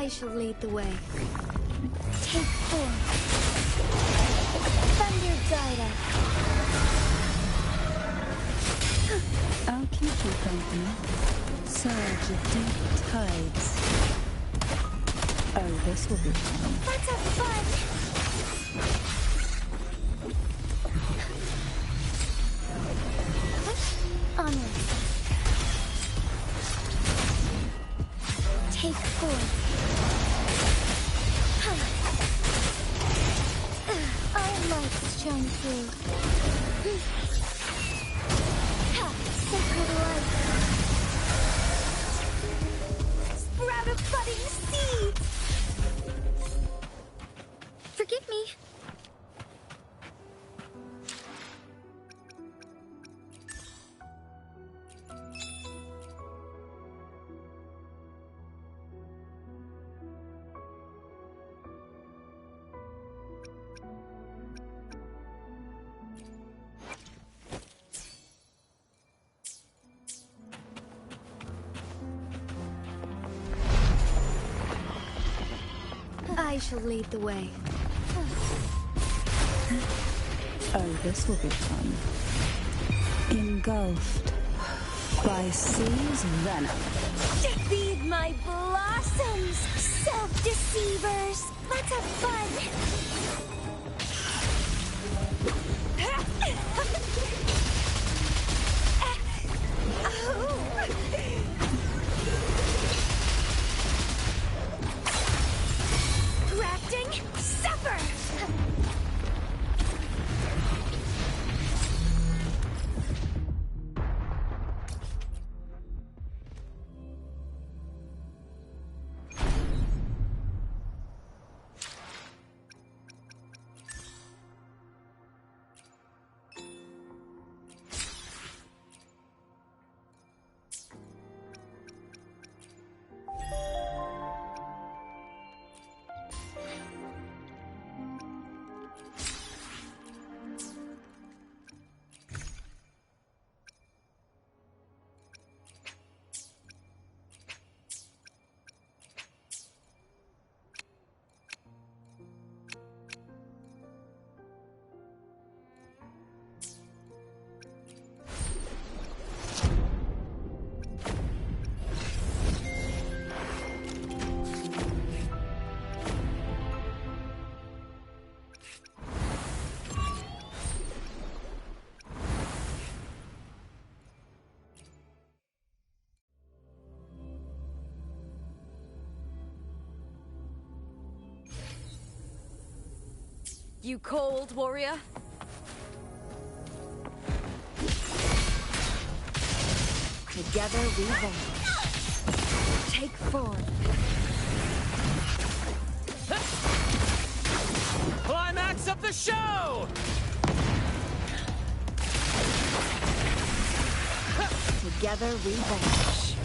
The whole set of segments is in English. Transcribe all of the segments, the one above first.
I shall lead the way. Take form. Thunder guide us. I'll keep you company. Surge of deep tides. Oh, this will be fun. Let's have fun! Onward. Take form. Our lights shine through. Sacred light. Sprout of budding seeds. Forgive me. I shall lead the way. Oh, this will be fun. Engulfed by sea's venom. Feed my blossoms, self-deceivers. Let's have fun. Grafting, suffer! You cold, warrior? Together we vanquish. Take form. Climax of the show! Together we vanquish.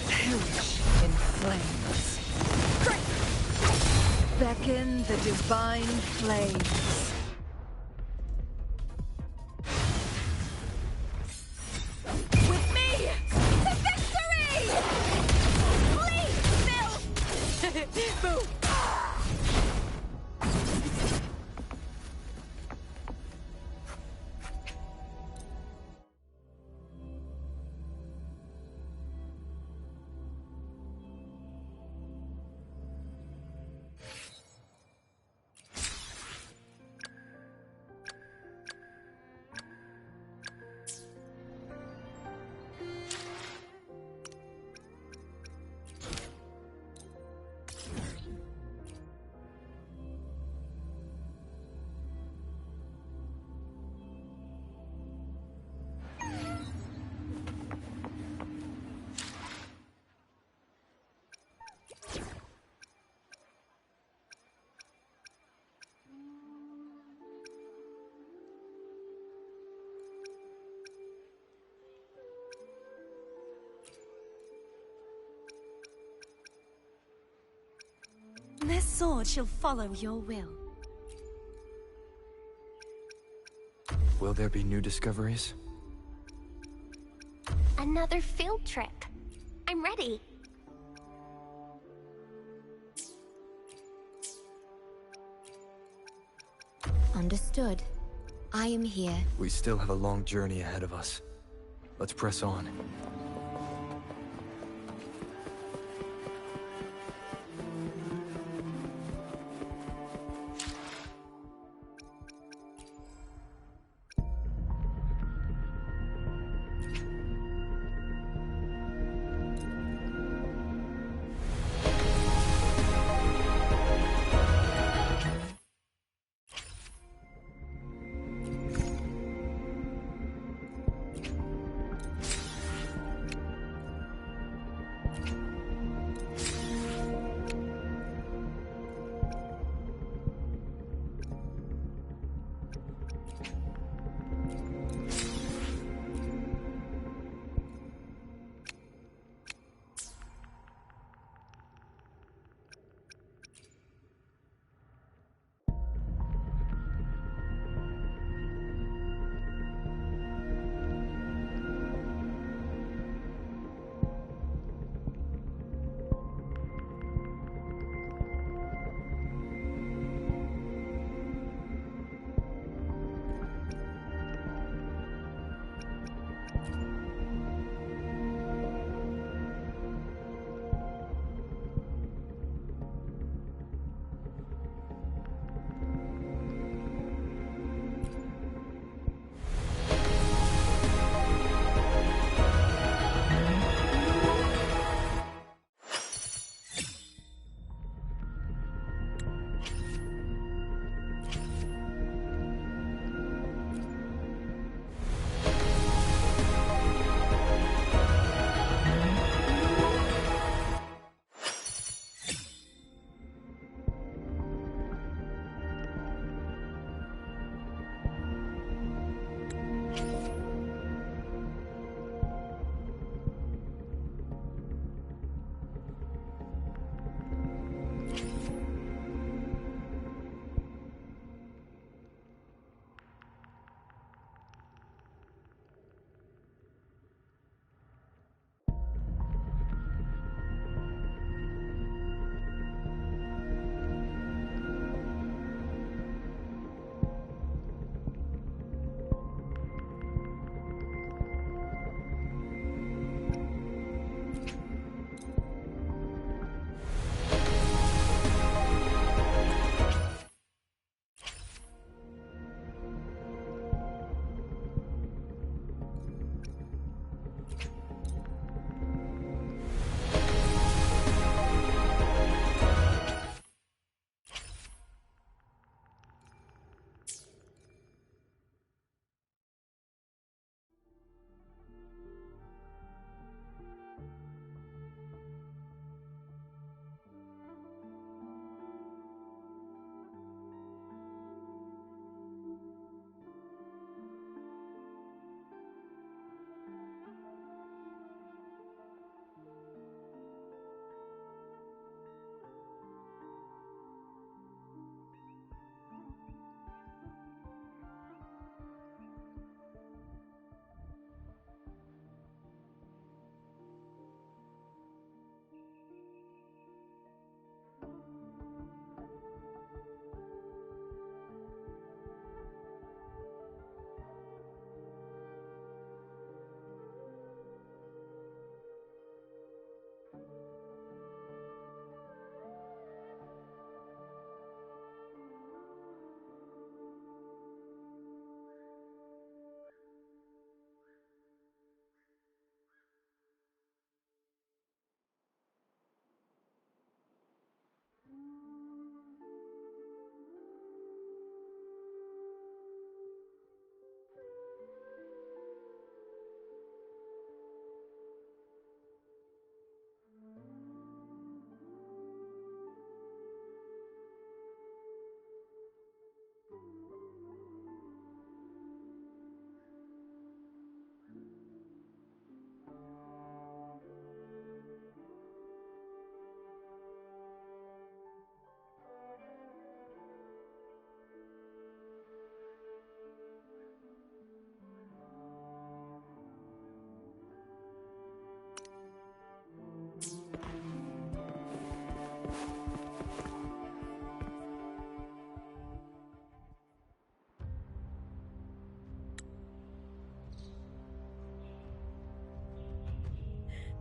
Perish in flames. Beckon the divine flames. With me to victory! Please, Bill! Boo! This sword shall follow your will. Will there be new discoveries? Another field trip. I'm ready. Understood. I am here. We still have a long journey ahead of us. Let's press on.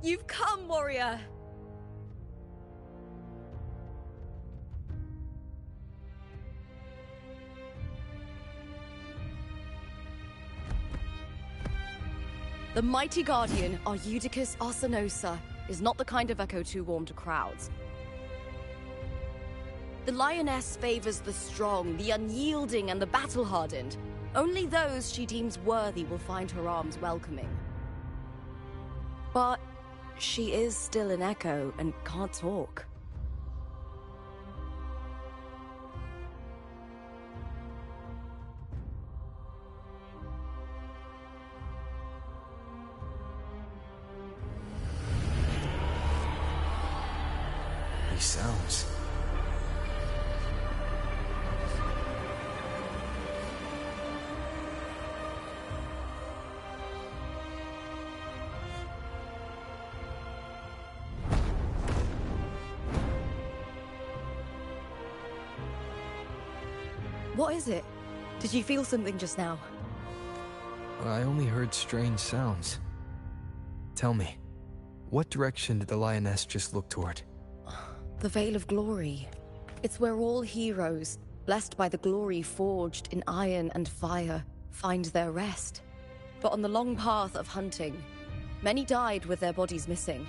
You've come, warrior! The mighty guardian, Arudicus Arsenosa, is not the kind of echo too warm to crowds. The lioness favors the strong, the unyielding, and the battle-hardened. Only those she deems worthy will find her arms welcoming. But she is still an echo and can't talk. These sounds. What is it? Did you feel something just now? I only heard strange sounds. Tell me, what direction did the lioness just look toward? The Veil of Glory. It's where all heroes, blessed by the glory forged in iron and fire, find their rest. But on the long path of hunting, many died with their bodies missing.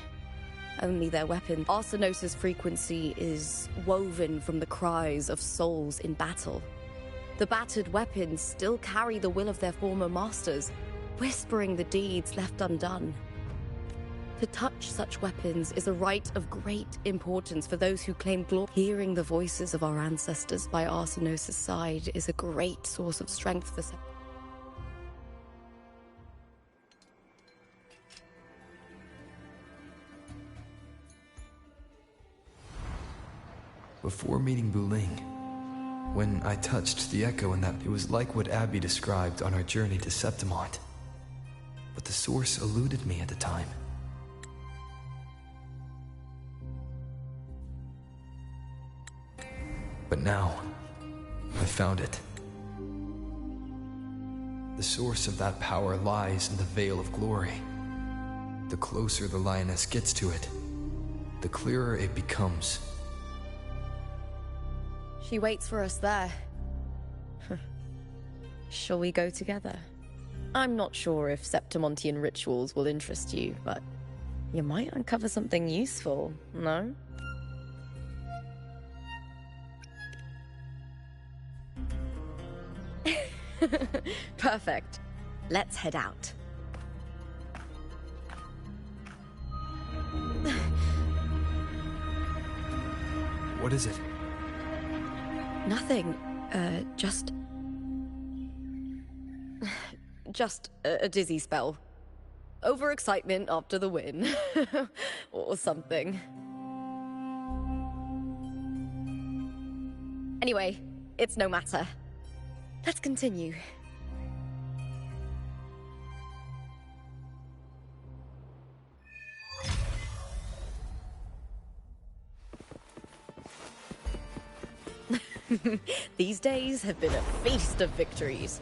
Only their weapon. Arsenosa's frequency is woven from the cries of souls in battle. The battered weapons still carry the will of their former masters, whispering the deeds left undone. To touch such weapons is a rite of great importance for those who claim glory. Hearing the voices of our ancestors by Arsenosa's side is a great source of strength for Before meeting Buling, when I touched the echo in that, it was like what Abby described on our journey to Septimont. But the source eluded me at the time. But now, I found it. The source of that power lies in the Veil of Glory. The closer the lioness gets to it, the clearer it becomes. She waits for us there. Shall we go together? I'm not sure if Septimontian rituals will interest you, but you might uncover something useful, no? Perfect. Let's head out. What is it? Nothing. Just a dizzy spell. Overexcitement after the win. Or something. Anyway, it's no matter. Let's continue. These days have been a feast of victories.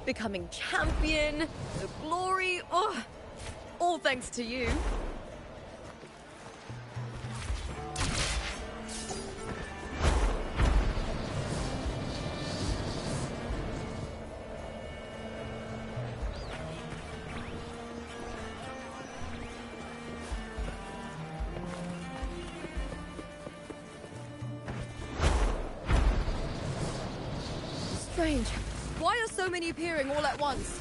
Becoming champion, the glory, all thanks to you. Strange. Why are so many appearing all at once?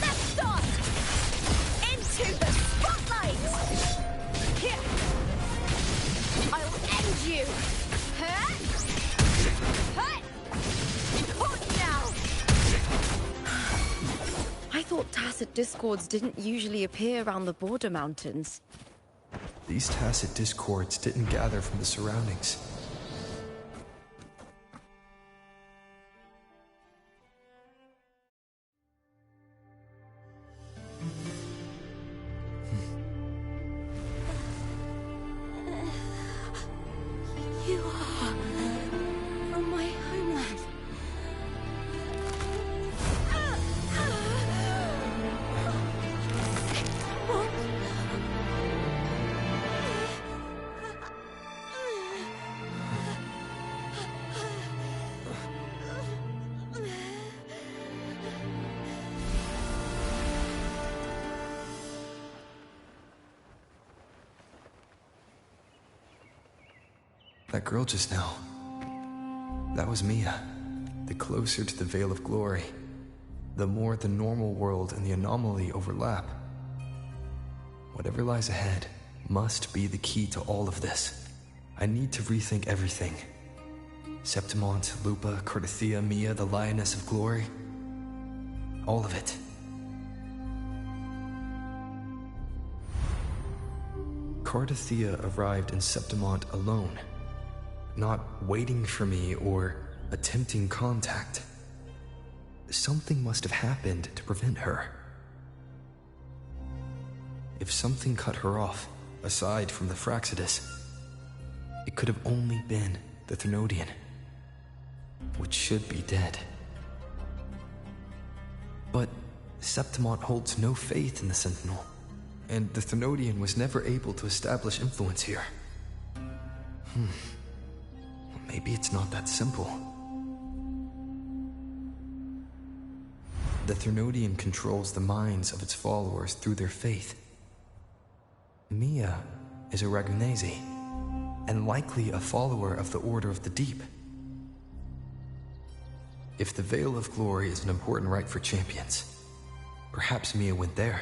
Let's start! Into the spotlight! Here! I'll end you! Huh? Huh? Caught now! I thought tacit discords didn't usually appear around the border mountains. These tacit discords didn't gather from the surroundings. You are That girl just now. That was Mia. The closer to the Veil of Glory, the more the normal world and the anomaly overlap. Whatever lies ahead must be the key to all of this. I need to rethink everything. Septimont, Lupa, Cardathia, Mia, the Lioness of Glory. All of it. Cardathia arrived in Septimont alone, not waiting for me or attempting contact. Something must have happened to prevent her. If something cut her off, aside from the Fraxidus, it could have only been the Thenodian, which should be dead. But Septimont holds no faith in the Sentinel, and the Thenodian was never able to establish influence here. Maybe it's not that simple. The Thenodian controls the minds of its followers through their faith. Mia is a Ragunesi, and likely a follower of the Order of the Deep. If the Veil of Glory is an important rite for champions, perhaps Mia went there,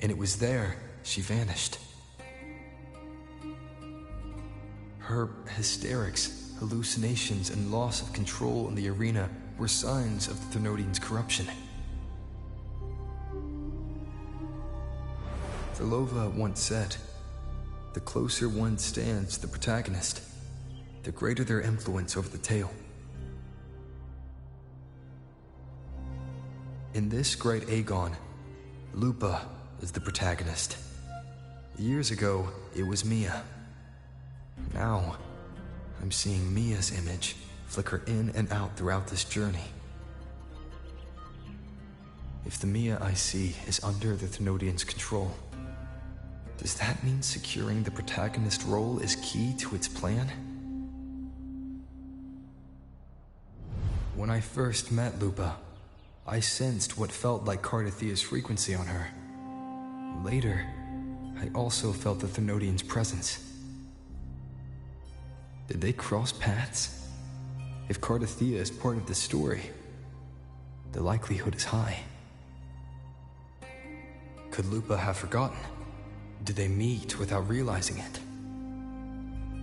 and it was there she vanished. Her hysterics, hallucinations, and loss of control in the arena were signs of the Thenodian's corruption. Thelova once said, "The closer one stands to the protagonist, the greater their influence over the tale." In this great Aegon, Lupa is the protagonist. Years ago, it was Mia. Now, I'm seeing Mia's image flicker in and out throughout this journey. If the Mia I see is under the Thenodian's control, does that mean securing the protagonist role is key to its plan? When I first met Lupa, I sensed what felt like Cardathia's frequency on her. Later, I also felt the Thenodian's presence. Did they cross paths? If Cardathia is part of the story, the likelihood is high. Could Lupa have forgotten? Did they meet without realizing it?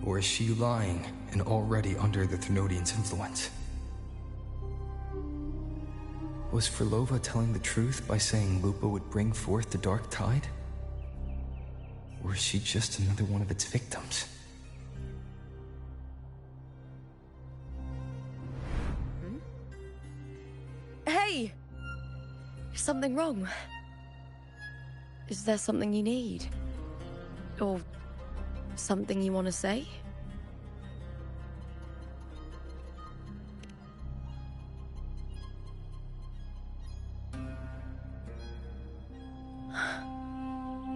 Or is she lying and already under the Thenodian's influence? Was Frolova telling the truth by saying Lupa would bring forth the Dark Tide? Or is she just another one of its victims? Hey! Is something wrong? Is there something you need? Or something you want to say?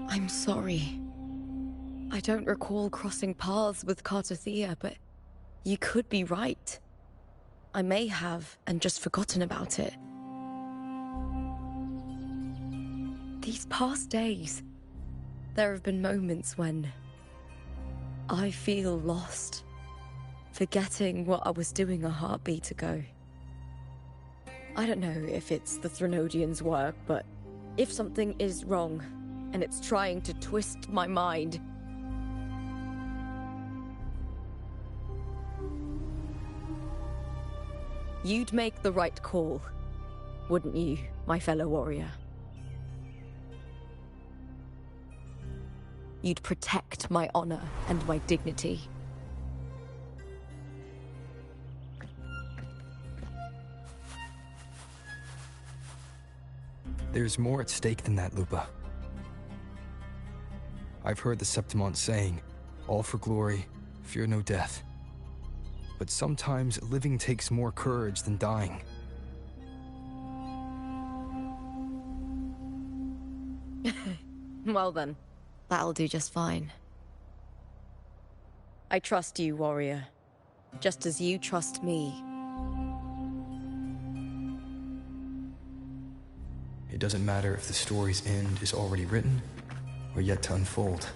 I'm sorry. I don't recall crossing paths with Cardathia, but you could be right. I may have, and just forgotten about it. These past days, there have been moments when I feel lost, forgetting what I was doing a heartbeat ago. I don't know if it's the Thenodian's work, but if something is wrong, and it's trying to twist my mind, you'd make the right call, wouldn't you, my fellow warrior? You'd protect my honor and my dignity. There's more at stake than that, Lupa. I've heard the Septimont saying, "All for glory, fear no death." But sometimes living takes more courage than dying. Well then, that'll do just fine. I trust you, warrior, just as you trust me. It doesn't matter if the story's end is already written or yet to unfold.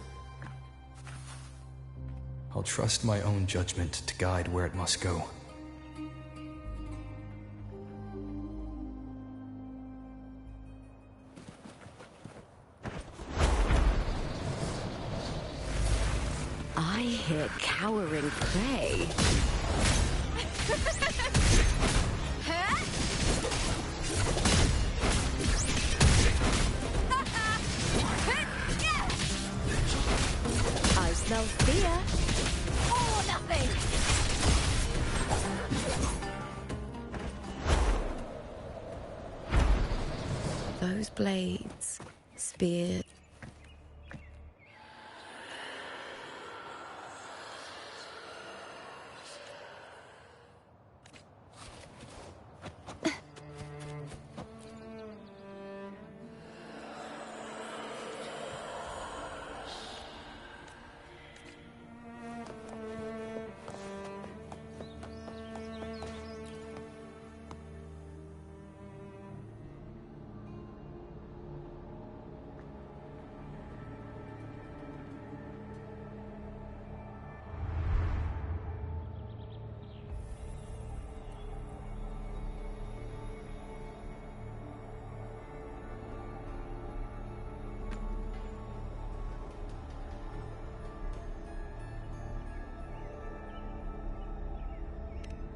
I'll trust my own judgment to guide where it must go. I hear cowering prey. I smell fear. Or nothing. Those blades, spear.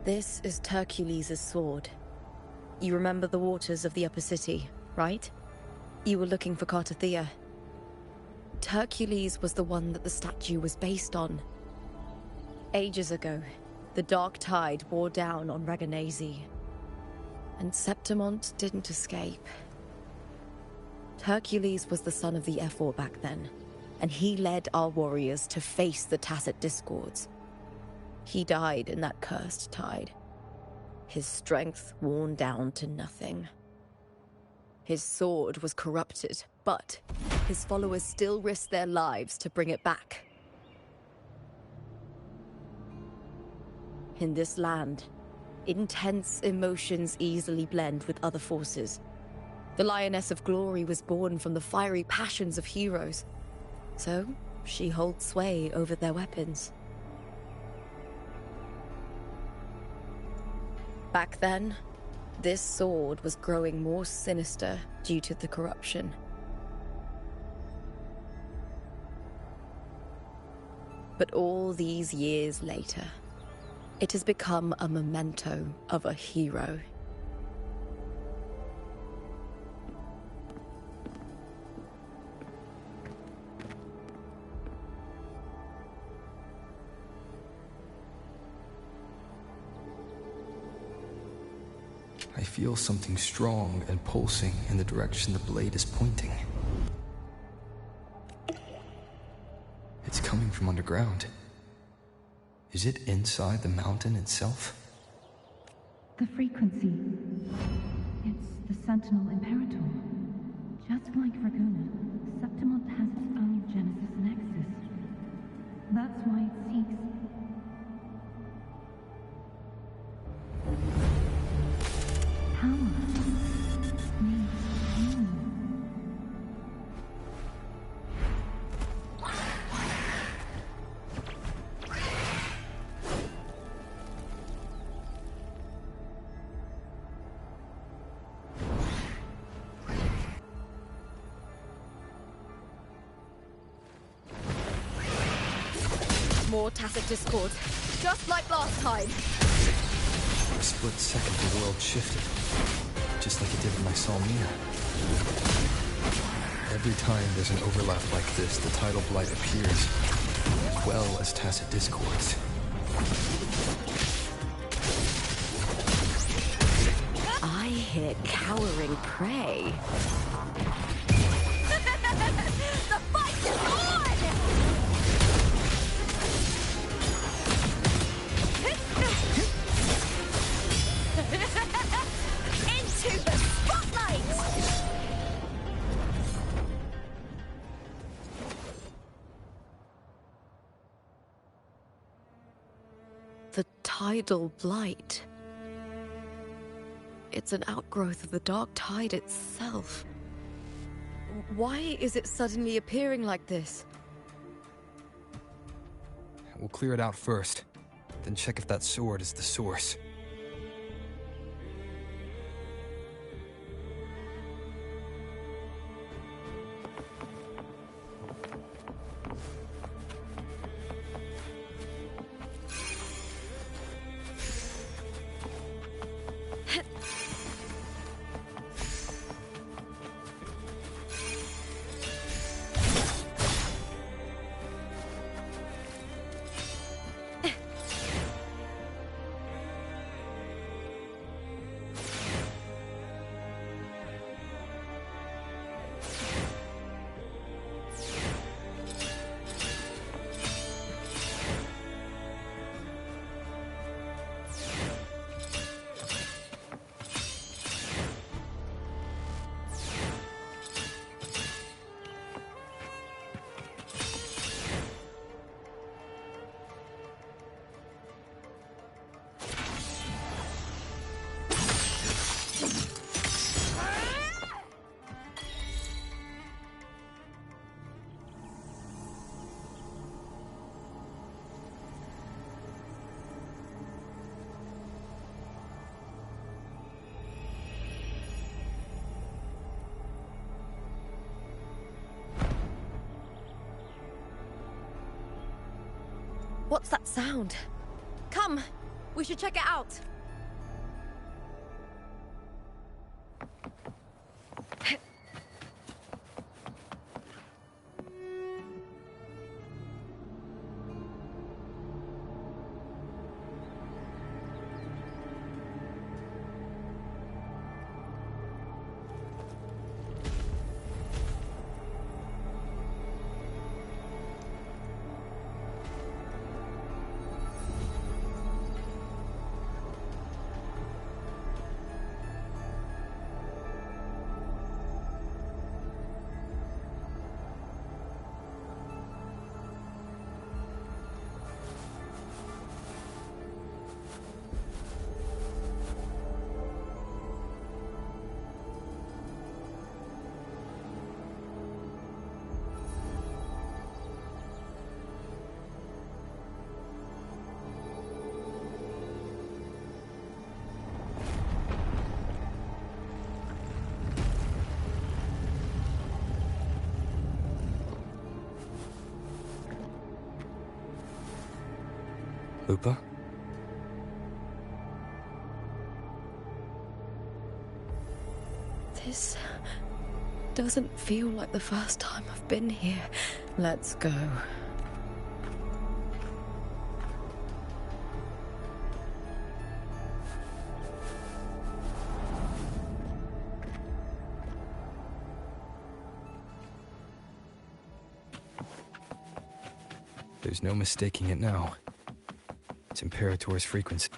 This is Hercules' sword. You remember the waters of the upper city, right? You were looking for Cartathea. Hercules was the one that the statue was based on. Ages ago, the dark tide bore down on Reganese, and Septimont didn't escape. Hercules was the son of the Ephor back then, and he led our warriors to face the Tacit Discords. He died in that cursed tide, his strength worn down to nothing. His sword was corrupted, but his followers still risked their lives to bring it back. In this land, intense emotions easily blend with other forces. The Lioness of Glory was born from the fiery passions of heroes, so she holds sway over their weapons. Back then, this sword was growing more sinister due to the corruption. But all these years later, it has become a memento of a hero. I feel something strong and pulsing in the direction the blade is pointing. It's coming from underground. Is it inside the mountain itself? The frequency. It's the Sentinel Imperator. Just like Raguna, Septimont has its own Genesis Nexus. That's why it seeks... More Tacit Discord, just like last time. For a split second, the world shifted, just like it did when I saw Mia. Every time there's an overlap like this, the tidal blight appears, as well as Tacit Discords. I hear cowering prey. The fight is on! Into the spotlight! The tidal blight. It's an outgrowth of the dark tide itself. Why is it suddenly appearing like this? We'll clear it out first, then check if that sword is the source. What's that sound? Come! We should check it out! Lupa? This doesn't feel like the first time I've been here. Let's go. There's no mistaking it now. It's Imperator's frequency.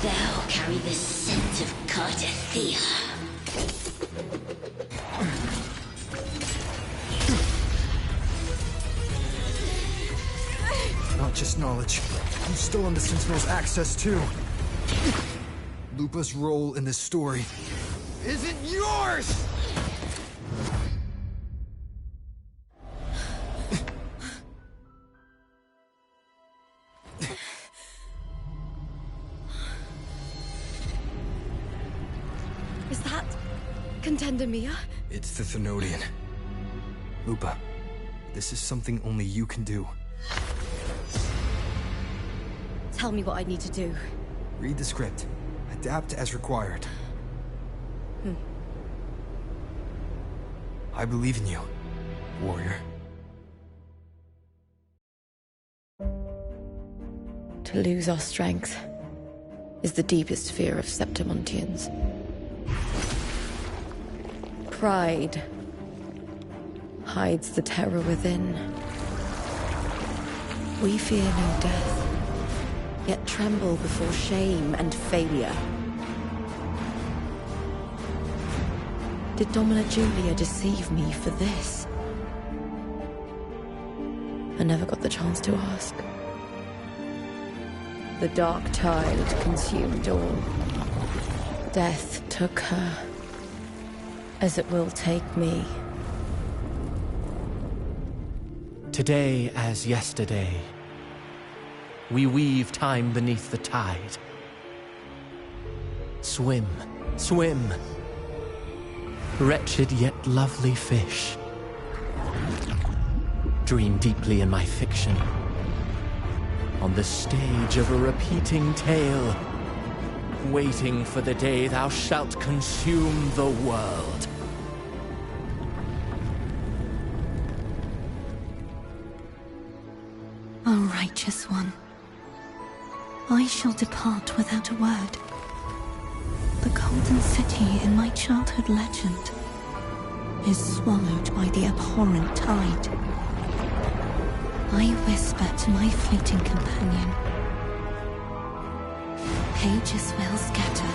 Thou carry the scent of Cardathea. Not just knowledge. You've stolen the Sentinel's access too. Lupa's role in this story isn't yours! Is that Contender Mia? It's the Thenodian. Lupa, this is something only you can do. Tell me what I need to do. Read the script. Adapt as required. I believe in you, warrior. To lose our strength is the deepest fear of Septimontians. Pride hides the terror within. We fear no death, yet tremble before shame and failure. Did Domina Julia deceive me for this? I never got the chance to ask. The dark tide consumed all. Death took her, as it will take me. Today as yesterday, we weave time beneath the tide. Swim, swim, wretched yet lovely fish. Dream deeply in my fiction, on the stage of a repeating tale, waiting for the day thou shalt consume the world. O righteous one, I shall depart without a word. The golden city in my childhood legend is swallowed by the abhorrent tide. I whisper to my fleeting companion. Pages will scatter,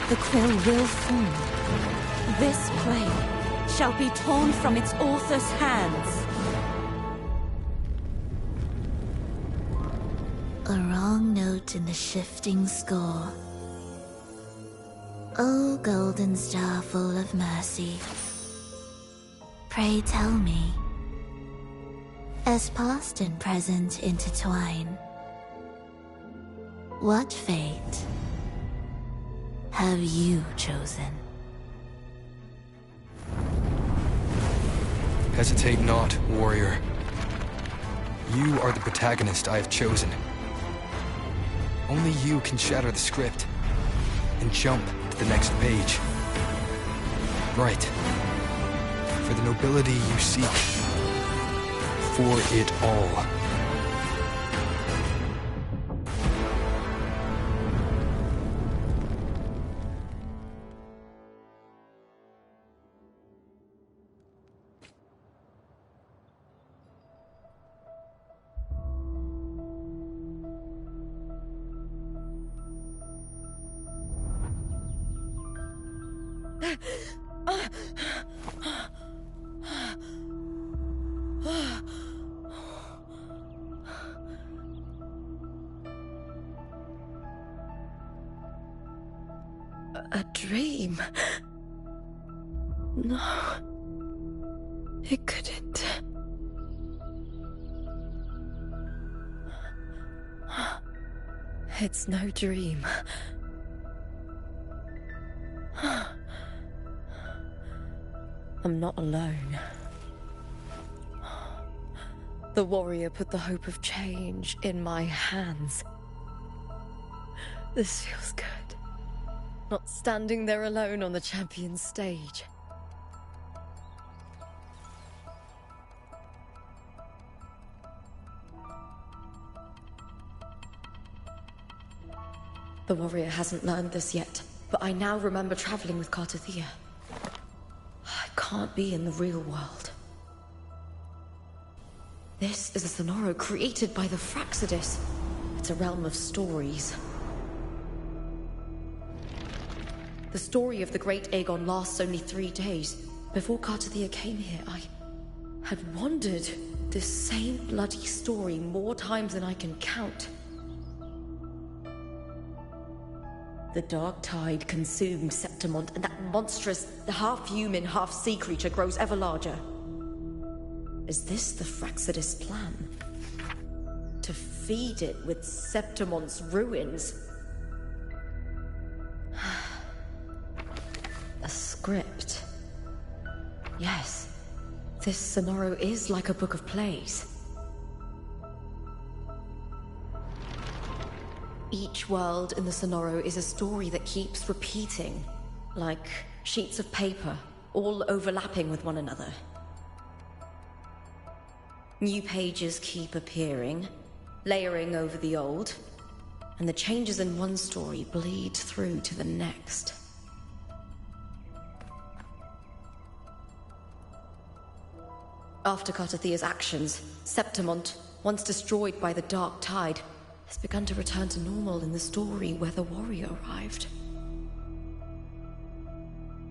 the quill will fall. This play shall be torn from its author's hands. A wrong note in the shifting score. O golden star full of mercy, pray tell me, as past and present intertwine, what fate have you chosen? Hesitate not, warrior. You are the protagonist I have chosen. Only you can shatter the script and jump to the next page. Right. For the nobility you seek. For it all. A dream? No. It couldn't. It's no dream. I'm not alone. The warrior put the hope of change in my hands. This feels good. Not standing there alone on the champion's stage. The warrior hasn't learned this yet, but I now remember traveling with Cartathea. I can't be in the real world. This is a Sonoro created by the Fraxidus. It's a realm of stories. The story of the Great Aegon lasts only 3 days. Before Cartathea came here, I had wandered this same bloody story more times than I can count. The dark tide consumed Septimont, and that monstrous, half-human, half-sea creature grows ever larger. Is this the Fraxidus plan? To feed it with Septimont's ruins? A script. Yes, this Sonoro is like a book of plays. Each world in the Sonoro is a story that keeps repeating, like sheets of paper, all overlapping with one another. New pages keep appearing, layering over the old, and the changes in one story bleed through to the next. After Cartathea's actions, Septimont, once destroyed by the dark tide, has begun to return to normal in the story where the warrior arrived.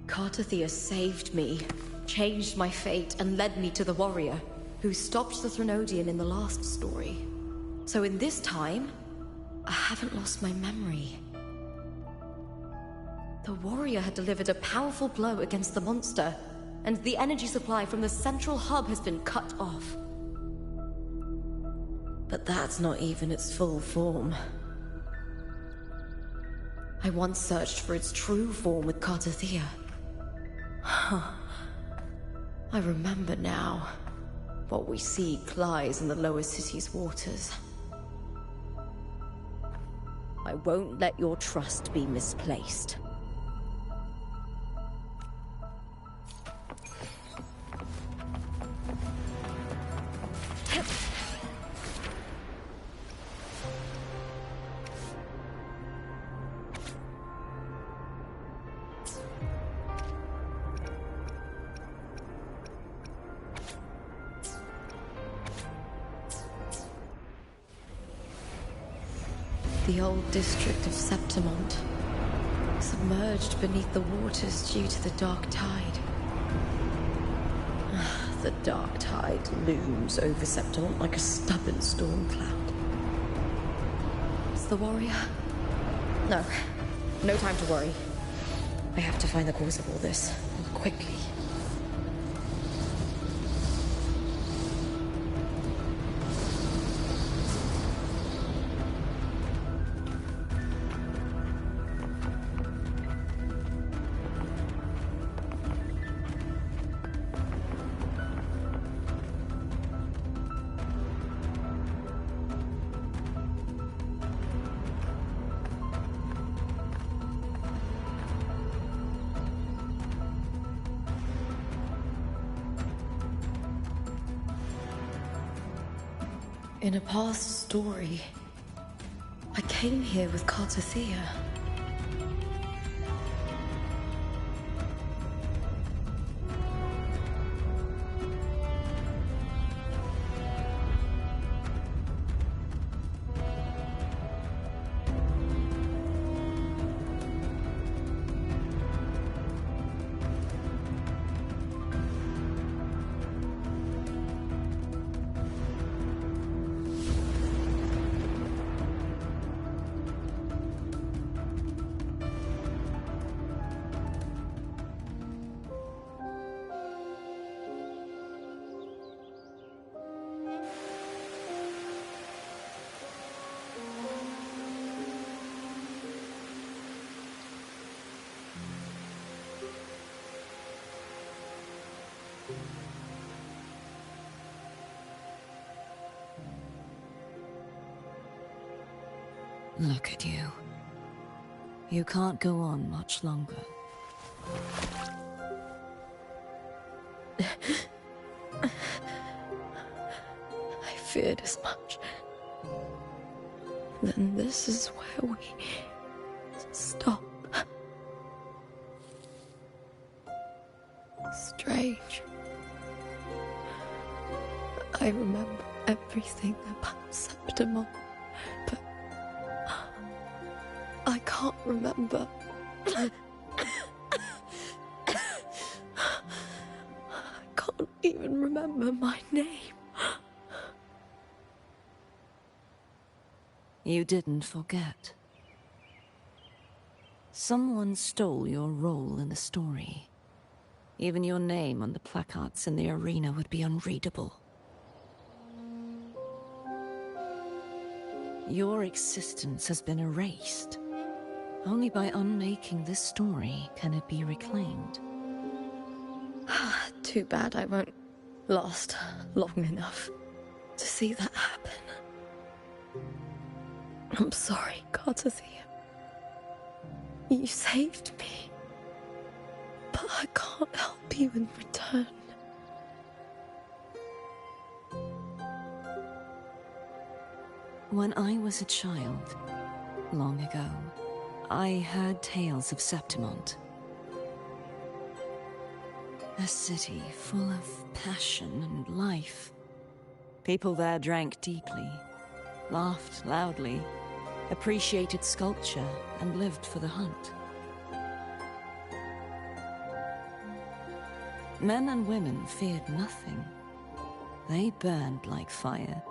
Cartathea saved me, changed my fate, and led me to the warrior, who stopped the Threnodian in the last story. So in this time, I haven't lost my memory. The warrior had delivered a powerful blow against the monster, and the energy supply from the central hub has been cut off. But that's not even its full form. I once searched for its true form with Cartathea. I remember now. What we see lies in the lower city's waters. I won't let your trust be misplaced. The old district of Septimont, submerged beneath the waters due to the dark tide. The dark tide looms over Septimont like a stubborn storm cloud. It's the warrior? No. No time to worry. I have to find the cause of all this, and quickly. In a past story, I came here with Cartathea. Look at you. You can't go on much longer. I feared as much. Then this is where we stop. Strange. I remember everything about Septimont, but I can't remember. I can't even remember my name. You didn't forget. Someone stole your role in the story. Even your name on the placards in the arena would be unreadable. Your existence has been erased. Only by unmaking this story can it be reclaimed. Too bad I won't last long enough to see that happen. I'm sorry, Cartathea. You saved me. But I can't help you in return. When I was a child, long ago, I heard tales of Septimont. A city full of passion and life. People there drank deeply, laughed loudly, appreciated sculpture, and lived for the hunt. Men and women feared nothing. They burned like fire,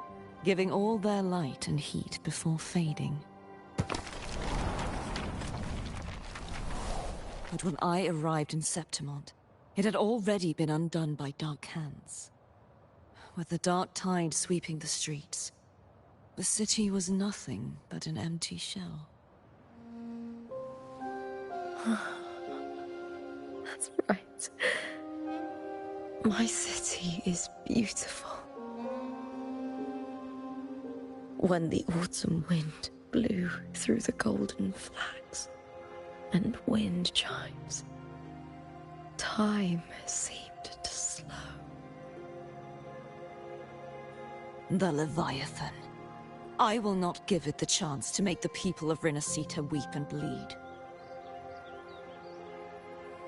giving all their light and heat before fading. But when I arrived in Septimont, it had already been undone by dark hands. With the dark tide sweeping the streets, the city was nothing but an empty shell. That's right. My city is beautiful. When the autumn wind blew through the golden flags and wind chimes, time seemed to slow. The Leviathan. I will not give it the chance to make the people of Rinasita weep and bleed.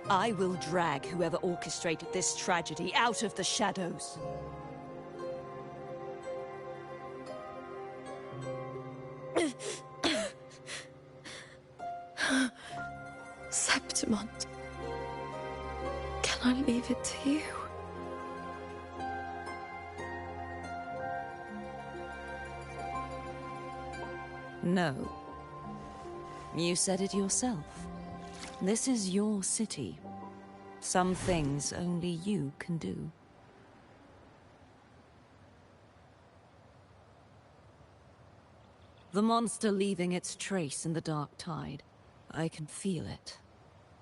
I will drag whoever orchestrated this tragedy out of the shadows. Septimont. Can I leave it to you? No. You said it yourself. This is your city. Some things only you can do. The monster leaving its trace in the dark tide. I can feel it.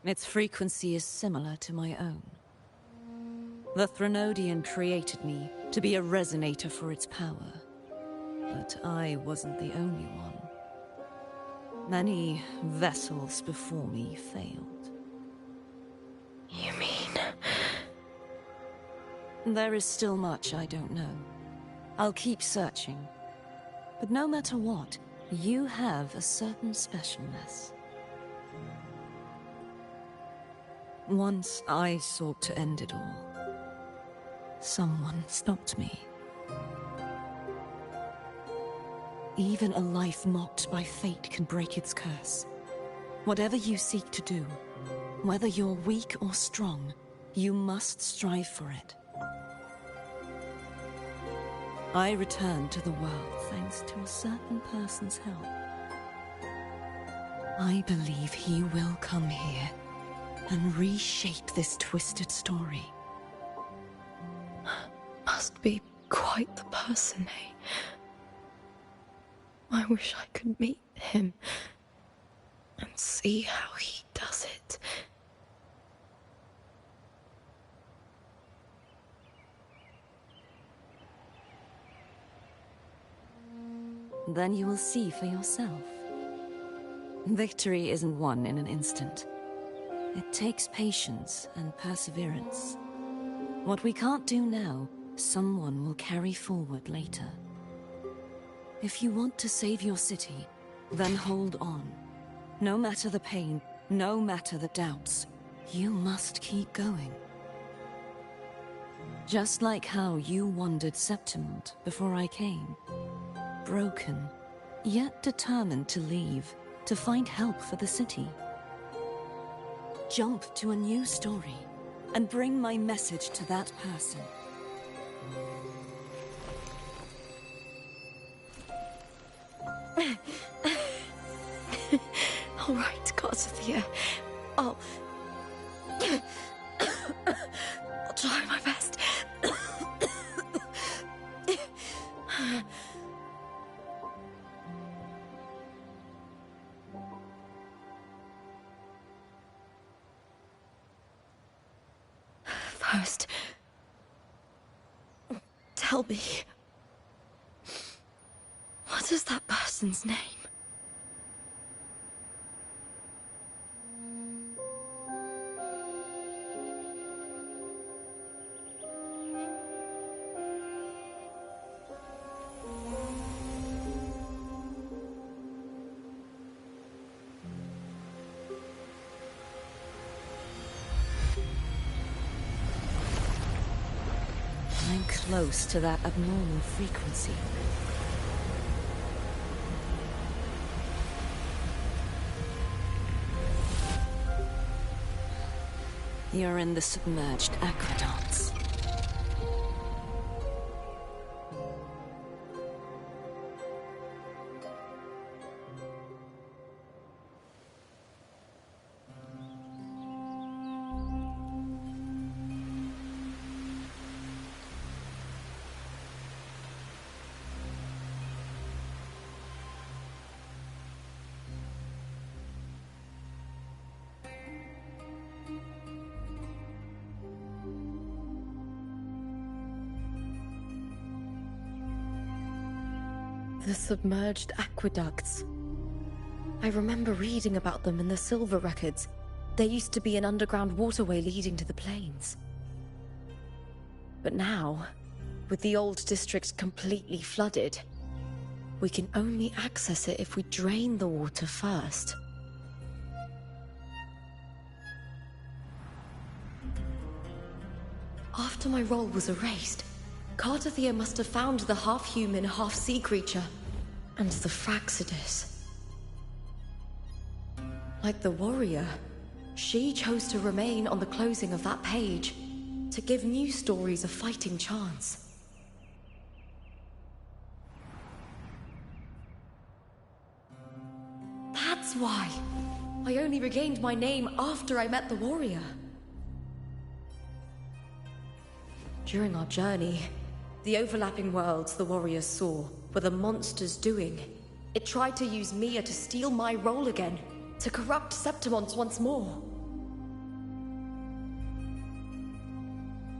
Its frequency is similar to my own. The Threnodian created me to be a resonator for its power. But I wasn't the only one. Many vessels before me failed. You mean? There is still much I don't know. I'll keep searching. But no matter what, you have a certain specialness. Once I sought to end it all. Someone stopped me. Even a life mocked by fate can break its curse. Whatever you seek to do, whether you're weak or strong, you must strive for it. I returned to the world thanks to a certain person's help. I believe he will come here and reshape this twisted story. Must be quite the person, eh? I wish I could meet him and see how he does it. Then you will see for yourself. Victory isn't won in an instant. It takes patience and perseverance. What we can't do now, someone will carry forward later. If you want to save your city, then hold on. No matter the pain, no matter the doubts, you must keep going. Just like how you wandered Septimont before I came. Broken, yet determined to leave, to find help for the city. Jump to a new story, and bring my message to that person. All right, gods of the air. I'll try my best. First, tell me, what is that person's name? I'm close to that abnormal frequency. You're in the submerged aqueducts. The submerged aqueducts. I remember reading about them in the Silver records. There used to be an underground waterway leading to the plains. But now, with the old district completely flooded, we can only access it if we drain the water first. After my role was erased, Cartathea must have found the half-human, half-sea creature, and the Fraxidus. Like the warrior, she chose to remain on the closing of that page, to give new stories a fighting chance. That's why I only regained my name after I met the warrior. During our journey, the overlapping worlds the warriors saw were the monster's doing. It tried to use Mia to steal my role again, to corrupt Septimons once more.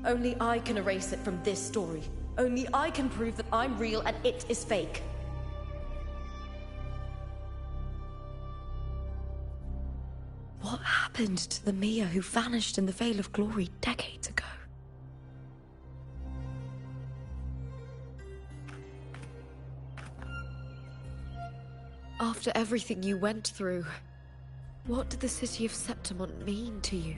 Only I can erase it from this story. Only I can prove that I'm real and it is fake. What happened to the Mia who vanished in the Veil of Glory decades ago? After everything you went through, what did the city of Septimon mean to you?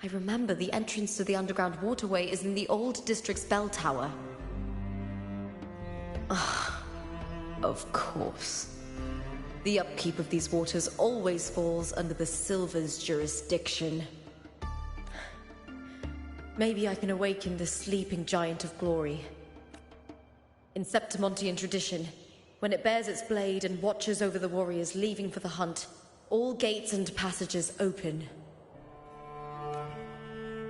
I remember the entrance to the underground waterway is in the old district's bell tower. Ah, of course. The upkeep of these waters always falls under the Silver's jurisdiction. Maybe I can awaken the sleeping giant of glory. In Septimontian tradition, when it bears its blade and watches over the warriors leaving for the hunt, all gates and passages open.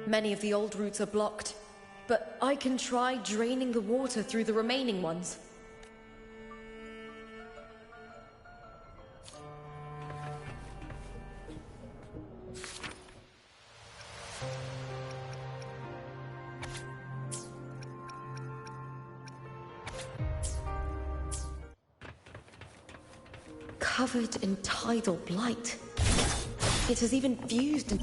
Many of the old routes are blocked, but I can try draining the water through the remaining ones. Covered in tidal blight. It has even fused and...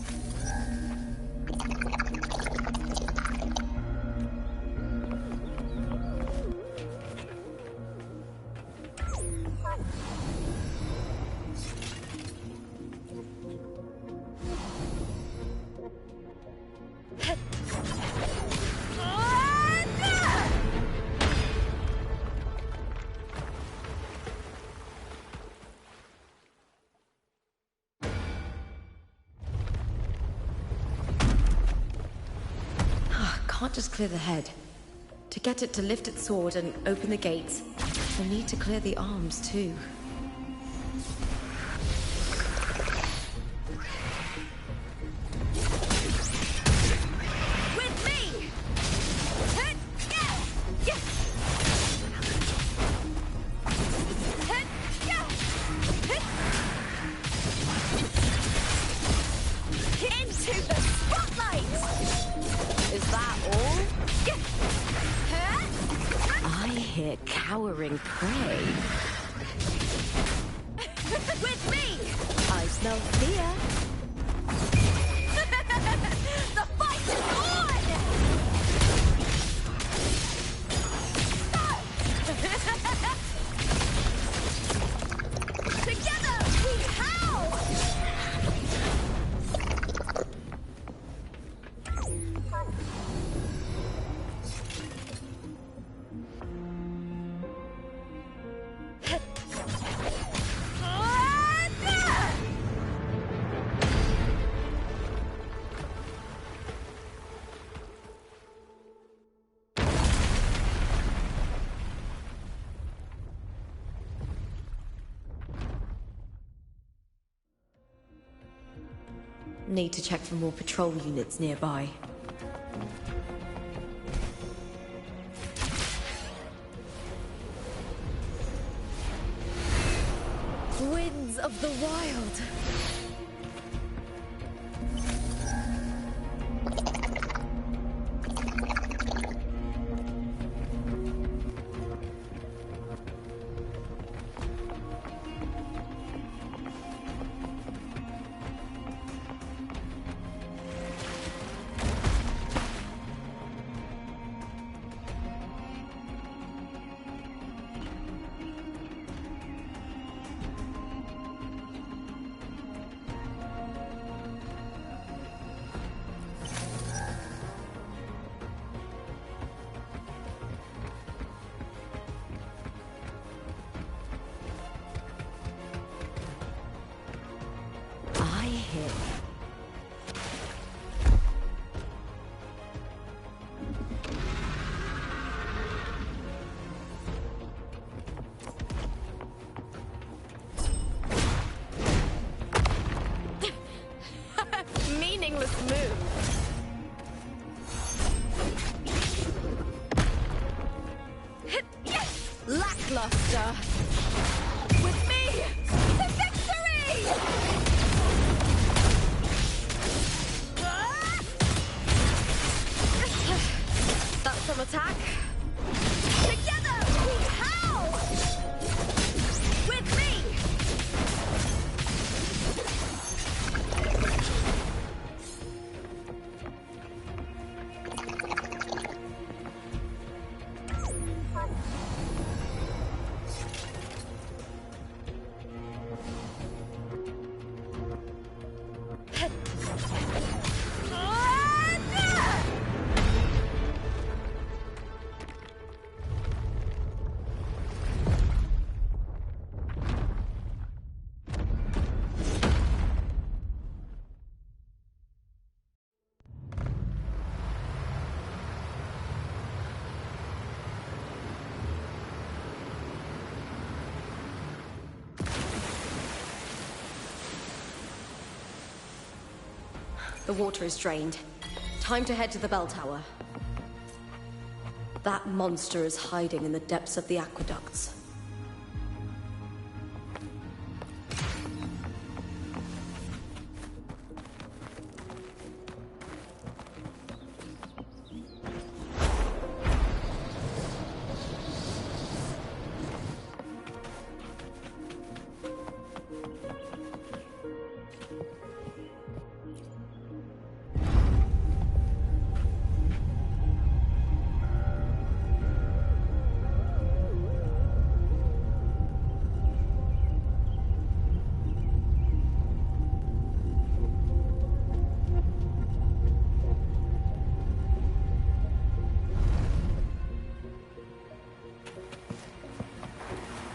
Can't just clear the head. To get it to lift its sword and open the gates, we'll need to clear the arms too. With me! Into the spotlight! Is that all? I hear cowering prey. With me! I smell fear. The fight is on! Together we howl! Need to check for more patrol units nearby. Winds of the Wild! Meaningless move. Lackluster. With me, to victory! That's some attack. Together we howl! With me! The water is drained. Time to head to the bell tower. That monster is hiding in the depths of the aqueducts.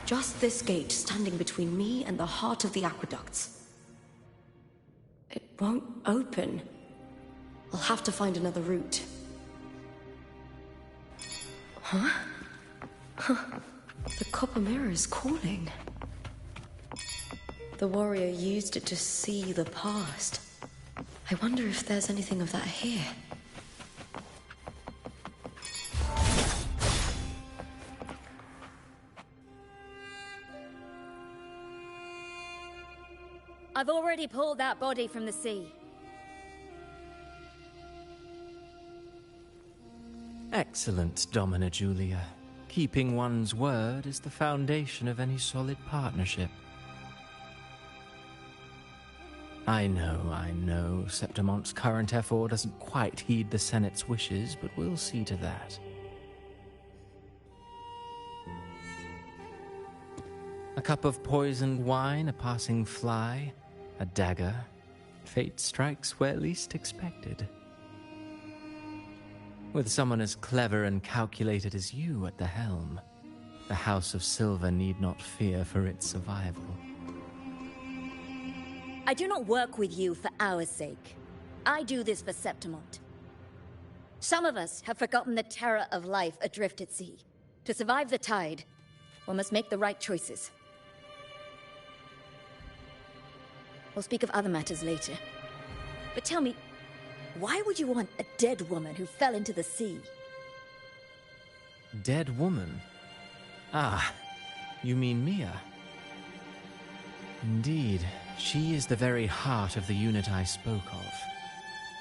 Just this gate standing between me and the heart of the aqueducts. It won't open. I'll have to find another route. Huh? The copper mirror is calling. The warrior used it to see the past. I wonder if there's anything of that here. I've already pulled that body from the sea. Excellent, Domina Julia. Keeping one's word is the foundation of any solid partnership. I know, Septimonte's current effort doesn't quite heed the Senate's wishes, but we'll see to that. A cup of poisoned wine, a passing fly, a dagger. Fate strikes where least expected. With someone as clever and calculated as you at the helm, the House of Silver need not fear for its survival. I do not work with you for our sake. I do this for Septimont. Some of us have forgotten the terror of life adrift at sea. To survive the tide, one must make the right choices. We'll speak of other matters later. But tell me, why would you want a dead woman who fell into the sea? Dead woman? Ah, you mean Mia? Indeed, she is the very heart of the unit I spoke of.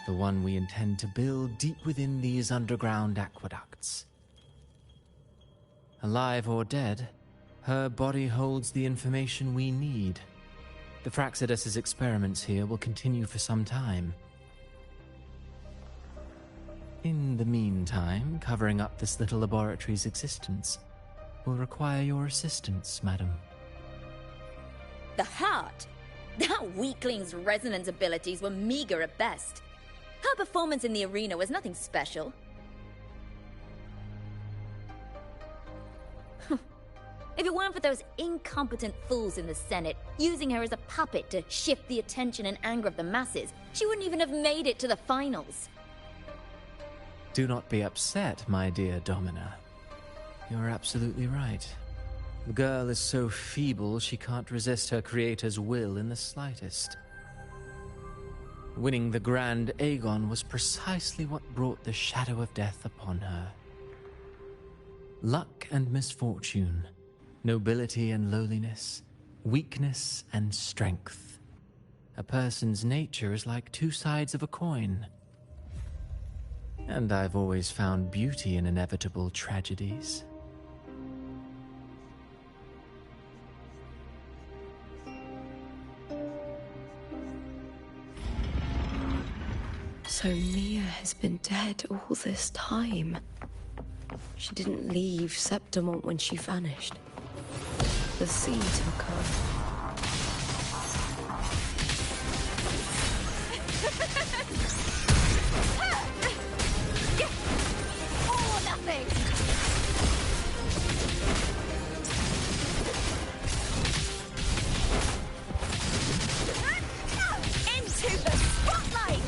The one we intend to build deep within these underground aqueducts. Alive or dead, her body holds the information we need. The Fraxidus' experiments here will continue for some time. In the meantime, covering up this little laboratory's existence will require your assistance, madam. The heart? That weakling's resonance abilities were meager at best. Her performance in the arena was nothing special. If it weren't for those incompetent fools in the Senate, using her as a puppet to shift the attention and anger of the masses, she wouldn't even have made it to the finals. Do not be upset, my dear Domina. You're absolutely right. The girl is so feeble she can't resist her creator's will in the slightest. Winning the Grand Aegon was precisely what brought the shadow of death upon her. Luck and misfortune, nobility and lowliness, weakness and strength. A person's nature is like two sides of a coin. And I've always found beauty in inevitable tragedies. So Mia has been dead all this time. She didn't leave Septimont when she vanished. The sea took her. All or nothing! Into the spotlight!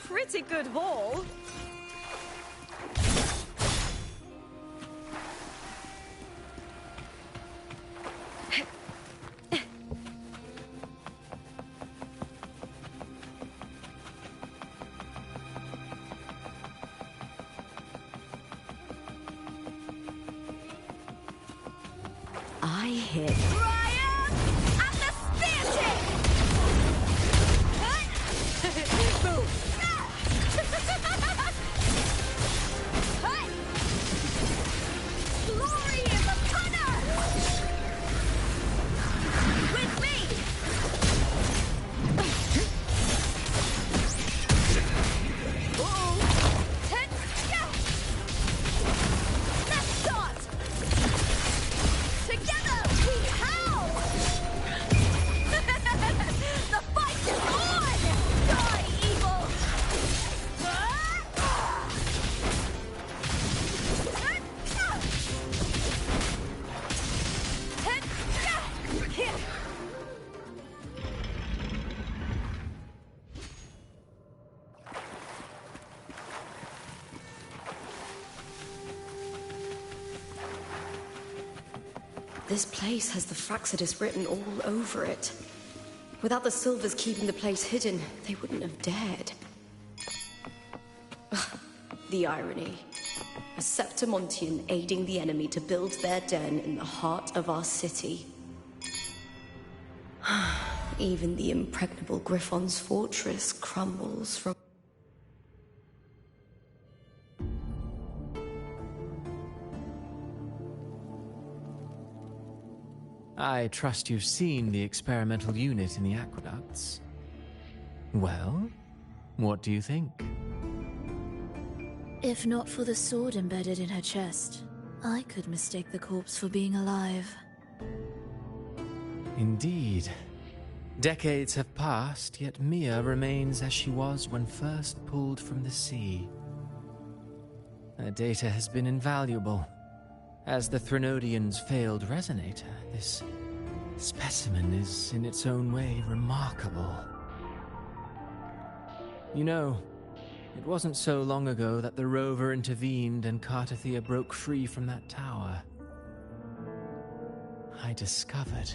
Pretty good haul. I hit. Ryan! And the spear tip! Boom! Glory is upon us! With me! Let's start! Together we howl! The fight is on! Die, evil! This place has the Fraxidus written all over it. Without the Silvers keeping the place hidden, they wouldn't have dared. Ugh, the irony. A Septimontian aiding the enemy to build their den in the heart of our city. Even the impregnable Griffon's fortress crumbles from... I trust you've seen the experimental unit in the aqueducts. Well, what do you think? If not for the sword embedded in her chest, I could mistake the corpse for being alive. Indeed. Decades have passed, yet Mia remains as she was when first pulled from the sea. Her data has been invaluable. As the Threnodian's failed resonator, this specimen is in its own way remarkable. You know, it wasn't so long ago that the rover intervened and Cartathea broke free from that tower. I discovered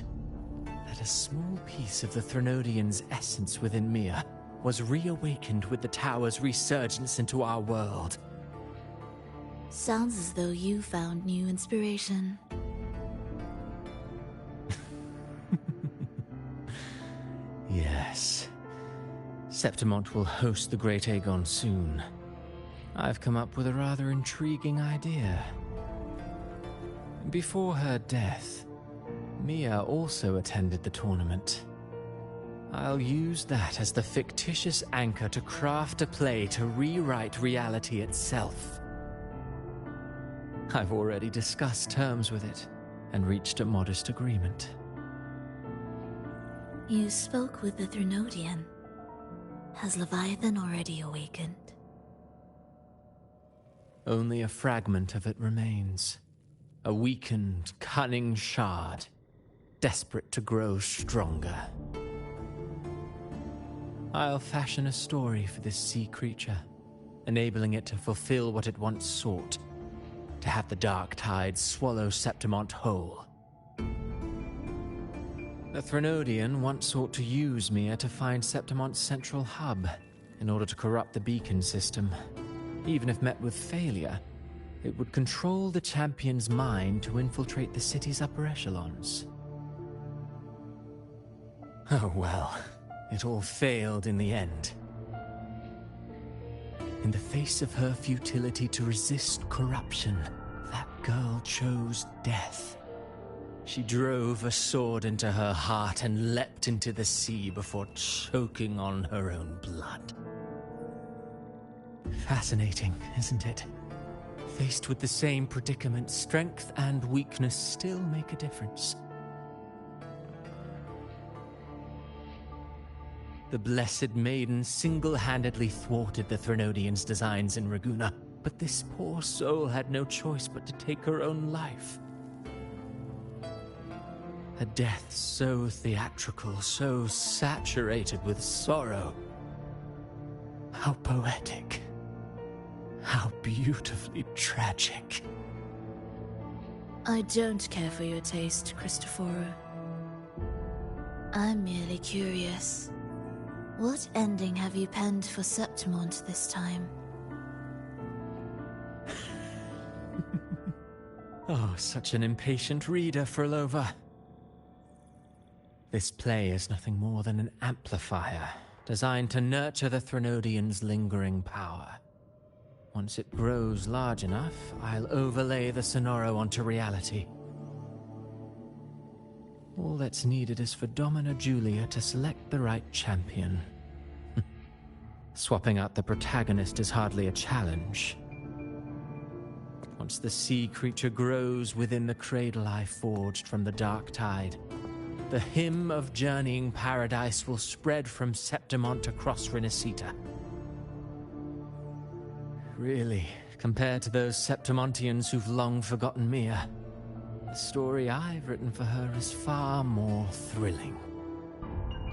that a small piece of the Threnodian's essence within Mia was reawakened with the tower's resurgence into our world. Sounds as though you found new inspiration. Yes. Septimont will host the Great Aegon soon. I've come up with a rather intriguing idea. Before her death, Mia also attended the tournament. I'll use that as the fictitious anchor to craft a play to rewrite reality itself. I've already discussed terms with it and reached a modest agreement. You spoke with the Threnodian. Has Leviathan already awakened? Only a fragment of it remains. A weakened, cunning shard, desperate to grow stronger. I'll fashion a story for this sea creature, enabling it to fulfill what it once sought, to have the dark tide swallow Septimont whole. The Threnodian once sought to use Mia to find Septimont's central hub in order to corrupt the beacon system. Even if met with failure, it would control the champion's mind to infiltrate the city's upper echelons. Oh well, it all failed in the end. In the face of her futility to resist corruption, that girl chose death. She drove a sword into her heart and leapt into the sea before choking on her own blood. Fascinating, isn't it? Faced with the same predicament, strength and weakness still make a difference. The Blessed Maiden single-handedly thwarted the Threnodian's designs in Raguna, but this poor soul had no choice but to take her own life. A death so theatrical, so saturated with sorrow. How poetic. How beautifully tragic. I don't care for your taste, Cristoforo. I'm merely curious. What ending have you penned for Septimont this time? Oh, such an impatient reader, Frolova. This play is nothing more than an amplifier, designed to nurture the Threnodian's lingering power. Once it grows large enough, I'll overlay the Sonoro onto reality. All that's needed is for Domina Julia to select the right champion. Swapping out the protagonist is hardly a challenge. Once the sea creature grows within the cradle I forged from the dark tide, the hymn of journeying paradise will spread from Septimont across Renacita. Really, compared to those Septimontians who've long forgotten Mia, the story I've written for her is far more thrilling.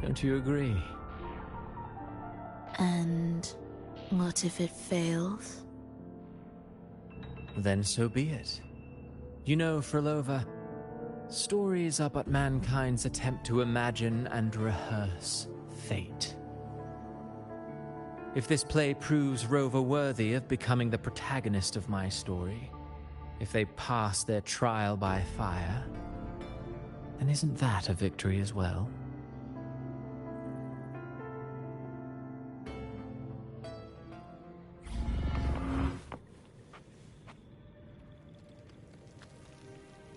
Don't you agree? And what if it fails? Then so be it. You know, Frolova, stories are but mankind's attempt to imagine and rehearse fate. If this play proves Rover worthy of becoming the protagonist of my story, if they pass their trial by fire, then isn't that a victory as well?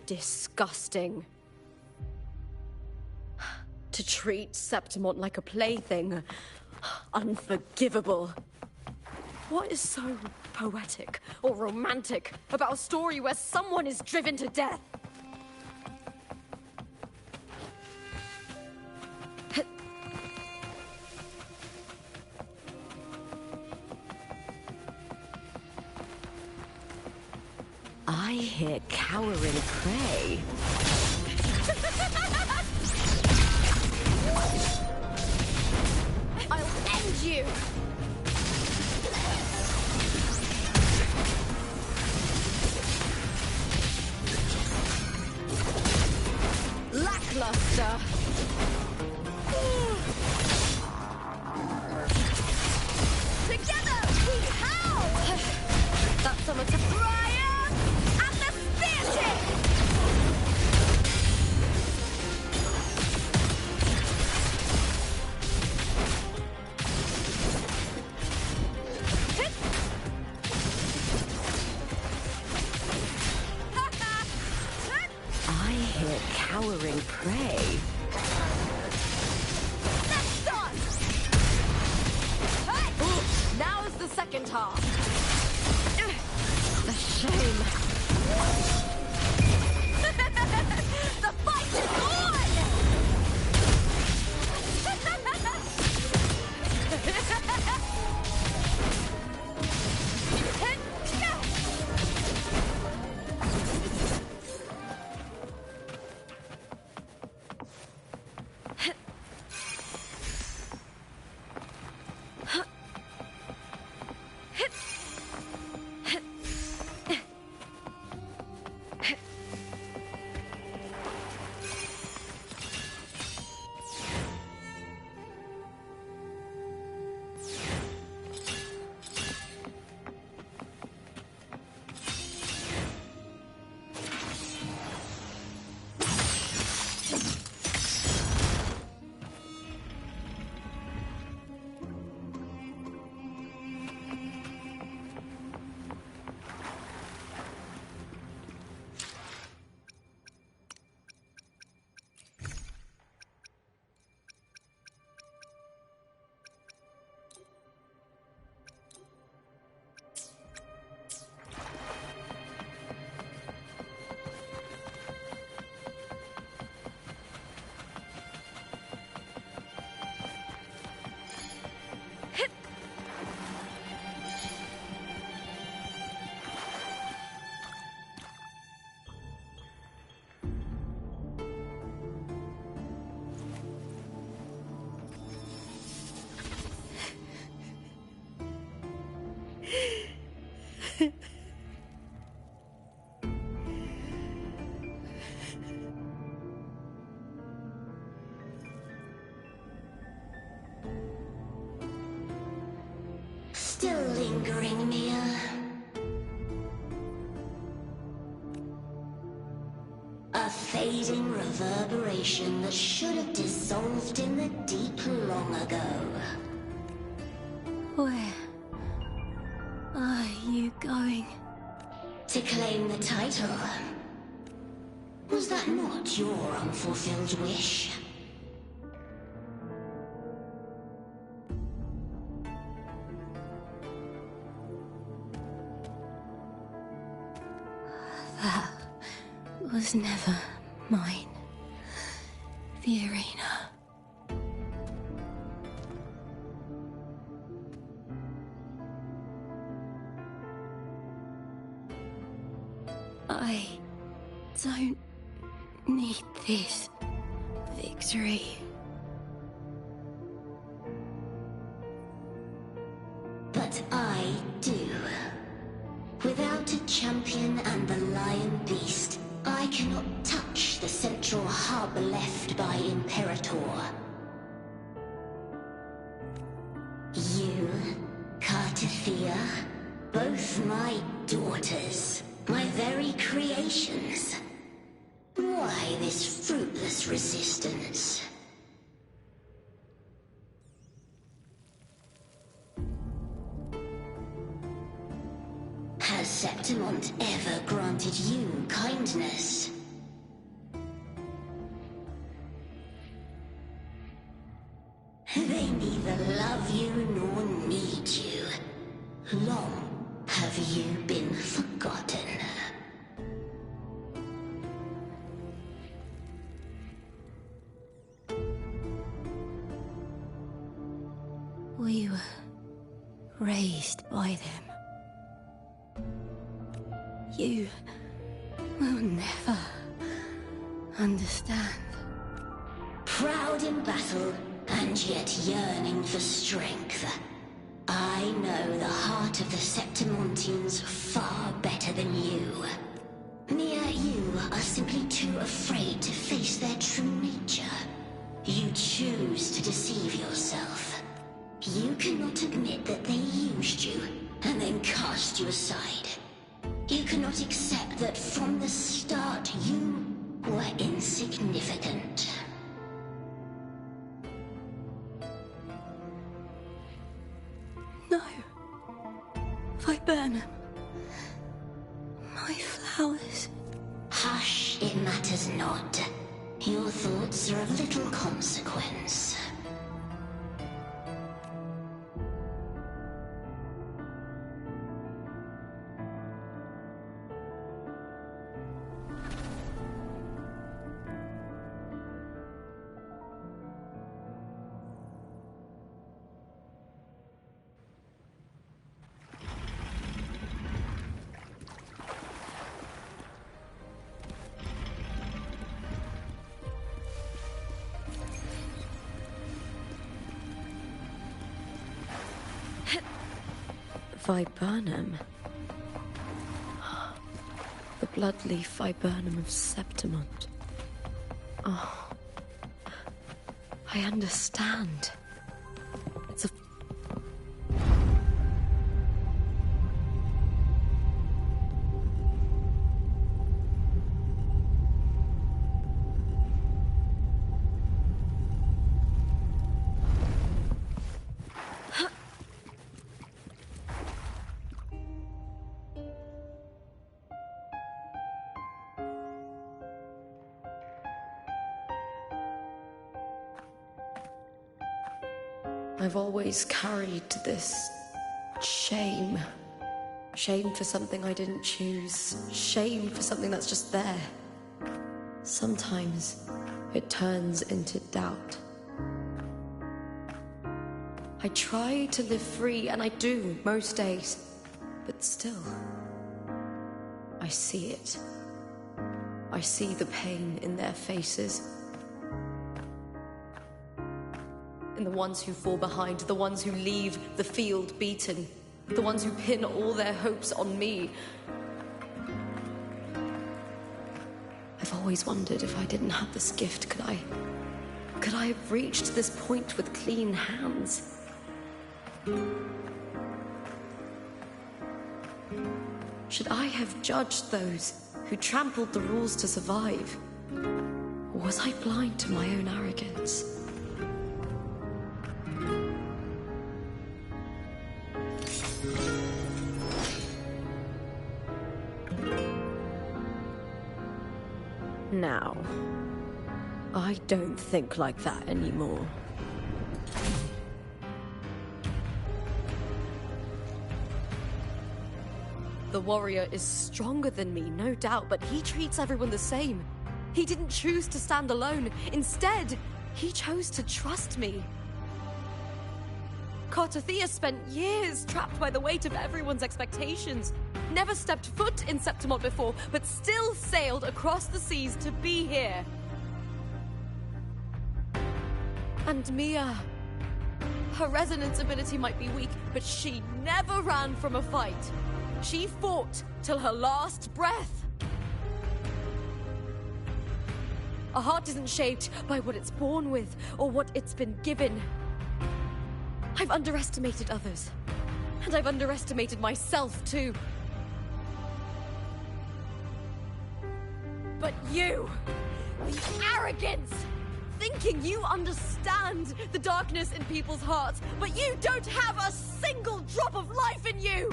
Disgusting. To treat Septimont like a plaything. Unforgivable. What is so poetic or romantic about a story where someone is driven to death? I hear cowering prey. I'll end you! prey. Let's start! Hey! Now is the second half. A shame. The fight is on! Still lingering, Mia. A fading reverberation that should have dissolved in the deep long ago. Where are you going? To claim the title. Was that not your unfulfilled wish? That was never mine. The arena. I don't need this victory. But I do. Without a champion and the lion beast, I cannot touch the central hub left by Imperator. You, Cartithia, both my daughters, my very creations. Why this fruitless resistance? Has Septimont ever granted you kindness? They neither love you nor need you. Long have you been forgotten. We were raised by them. You will never understand. Proud in battle, and yet yearning for strength. I know the heart of the Septimontians far better than you. Mia, you are simply too afraid to face their true nature. You choose to deceive yourself. You cannot admit that they used you, and then cast you aside. You cannot accept that from the start you were insignificant. No. Viburnum. My flowers. Hush, it matters not. Your thoughts are of little consequence. Viburnum. The bloodleaf viburnum of Septimont. Oh. I understand. It's a... I've always carried this shame. Shame for something I didn't choose. Shame for something that's just there. Sometimes it turns into doubt. I try to live free, and I do most days. But still, I see it. I see the pain in their faces. In the ones who fall behind, the ones who leave the field beaten, the ones who pin all their hopes on me. I've always wondered if I didn't have this gift, could I have reached this point with clean hands? Should I have judged those who trampled the rules to survive? Or was I blind to my own arrogance? Now, I don't think like that anymore. The warrior is stronger than me, no doubt, but he treats everyone the same. He didn't choose to stand alone. Instead, he chose to trust me. Cartothea spent years trapped by the weight of everyone's expectations. Never stepped foot in Septimont before, but still sailed across the seas to be here. And Mia, her resonance ability might be weak, but she never ran from a fight. She fought till her last breath. A heart isn't shaped by what it's born with or what it's been given. I've underestimated others, and I've underestimated myself too. But you, the arrogance, thinking you understand the darkness in people's hearts, but you don't have a single drop of life in you!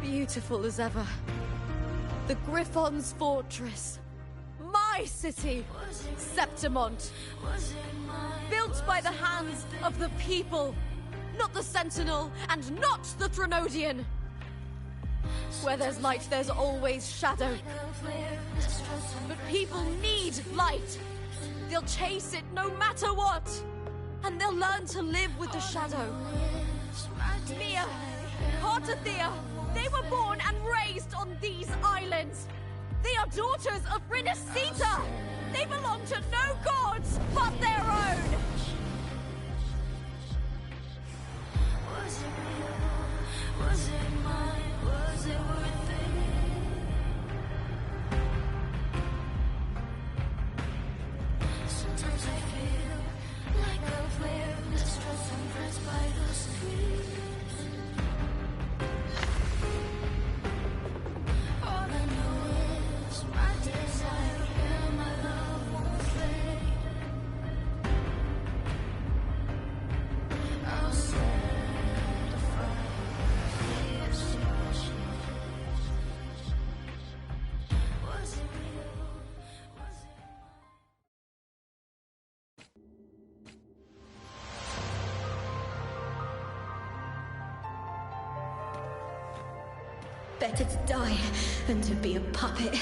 Beautiful as ever. The Griffon's fortress. My city, Septimont. Built by the hands of the people. Not the Sentinel, and not the Threnodian. Where there's light, there's always shadow. But people need light. They'll chase it no matter what. And they'll learn to live with the shadow. Mia, Cartothea, they were born and raised on these islands. They are daughters of Rinascita. They belong to no gods but their own. Was it real? Was it mine? Was it worth it? Sometimes I feel like a player mistrust and pressed by the streets. All I know is my desire and my love won't fade. Better to die than to be a puppet.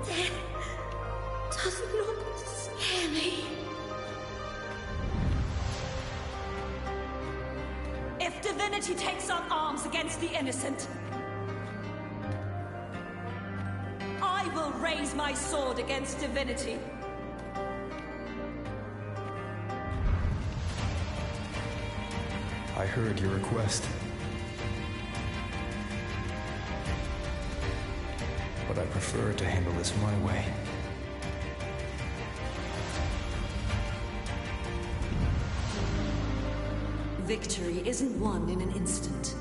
Death does not scare me. If divinity takes up arms against the innocent, I will raise my sword against divinity. I heard your request. But I prefer to handle this my way. Victory isn't won in an instant.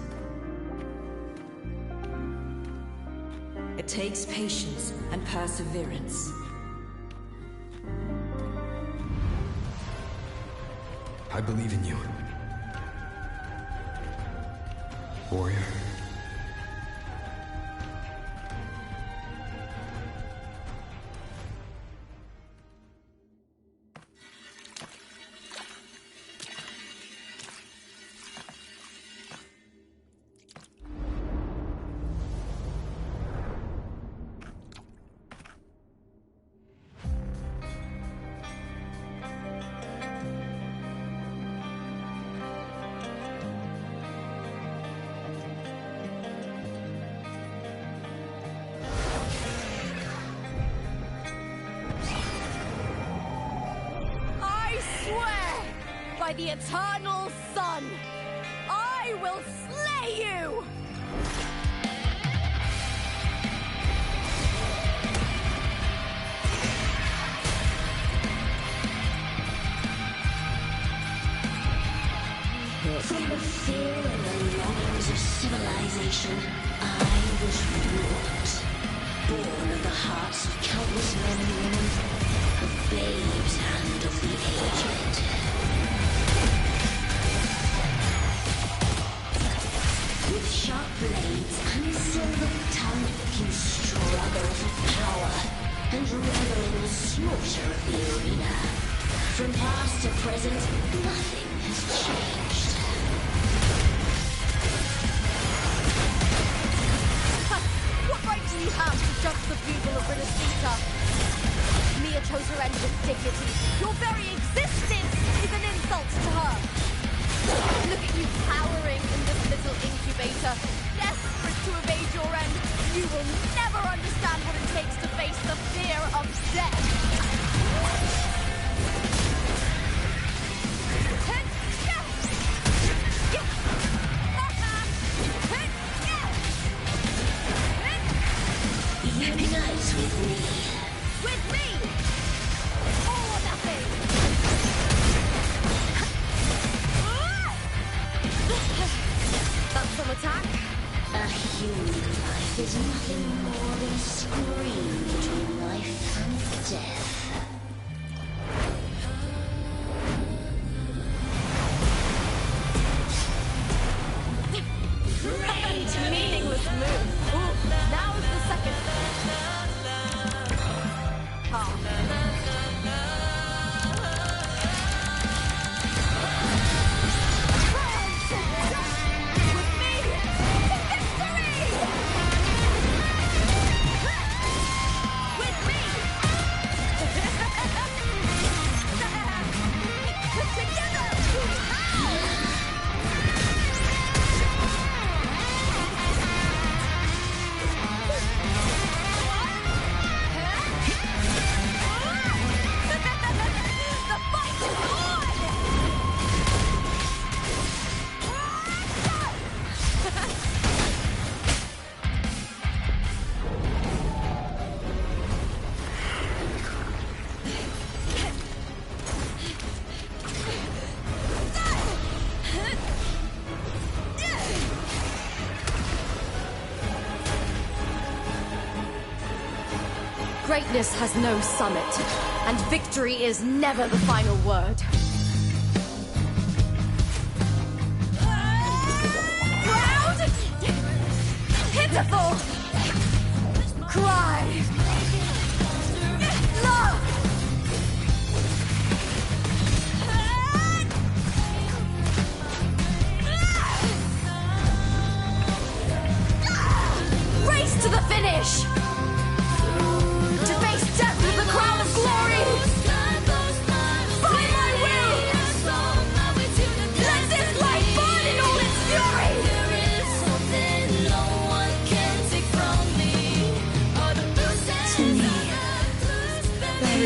It takes patience and perseverance. I believe in you. Warrior. By the eternal sun, I will slay you! From the fear and the longings of civilization, I was warped. Born of the hearts of countless men and women, of babes and of the aged. With sharp blades and silver tongue, you struggle for power and revel in the slaughter of the arena. From past to present, nothing has changed. What right do you have to judge the people of Renacita? Mia chose her end with dignity. Your very existence is an insult to her. Look at you cowering in this little incubator, desperate to evade your end. You will never understand what it takes to face the fear of death. Unite with me. With me! All or nothing! That's some attack. A human life is nothing more than a scream between life and death. Meaningless move. Ooh, now is the second. Greatness has no summit, and victory is never the final word. Proud! Pitiful! Cry! Love!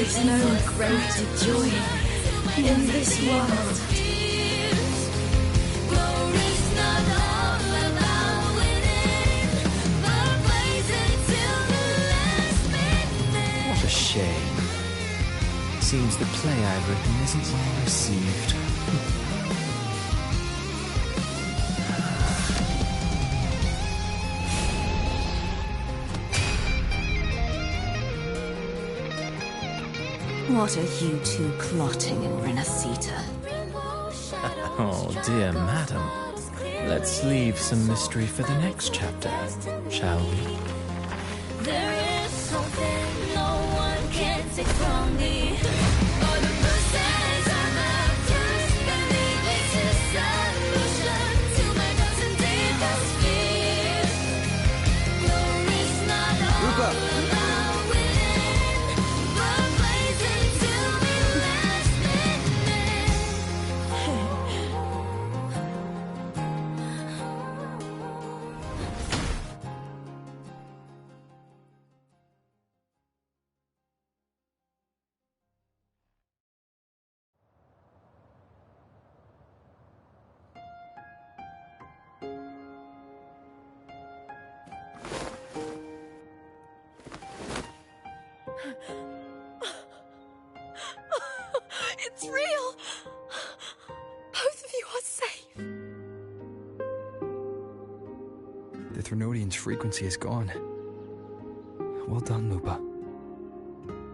is no greater joy in this world. What a shame. Seems the play I've written isn't well received. What are you two plotting in Renacita? Oh, dear madam. Let's leave some mystery for the next chapter, shall we? There is something no one can take from me. All the process of the just believe it's a solution to my doubts and deepest fears. There is not all about winning, but blazing to be last minute. It's real! Both of you are safe. The Threnodian's frequency is gone. Well done, Lupa.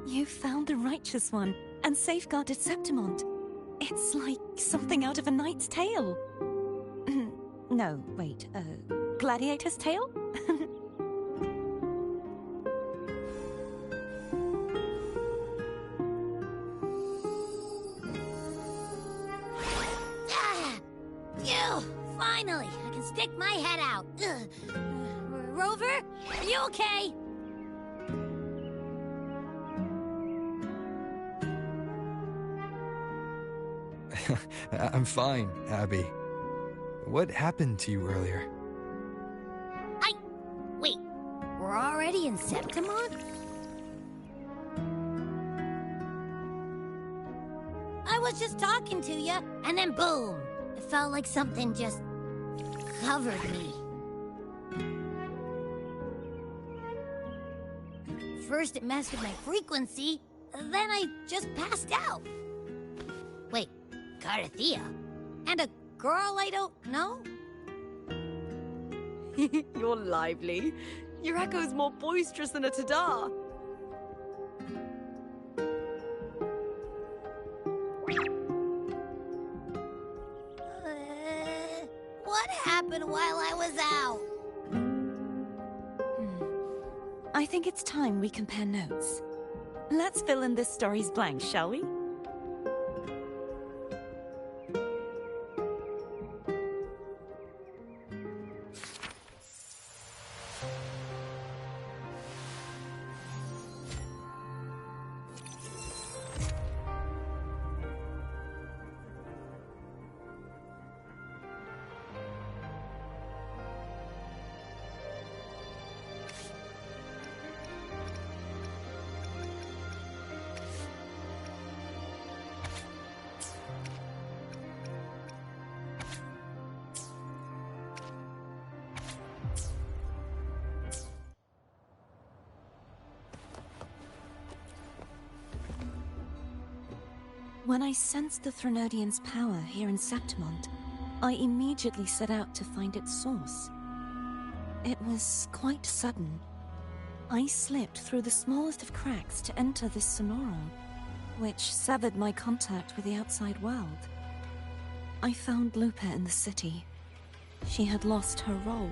You found the righteous one and safeguarded Septimont. It's like something out of a knight's tale. No, wait, gladiator's tale? Phew! Finally, I can stick my head out. Rover, are you okay? I'm fine, Abby. What happened to you earlier? Wait, we're already in Septimont? I was just talking to you, and then boom! It felt like something just covered me. First it messed with my frequency, then I just passed out. Wait, Carthea? And a girl I don't know? You're lively. Your echo's more boisterous than a Tadar. What happened while I was out? I think it's time we compare notes. Let's fill in this story's blanks, shall we? When I sensed the Threnodian's power here in Septimont, I immediately set out to find its source. It was quite sudden. I slipped through the smallest of cracks to enter this Sonorum, which severed my contact with the outside world. I found Lupa in the city. She had lost her role.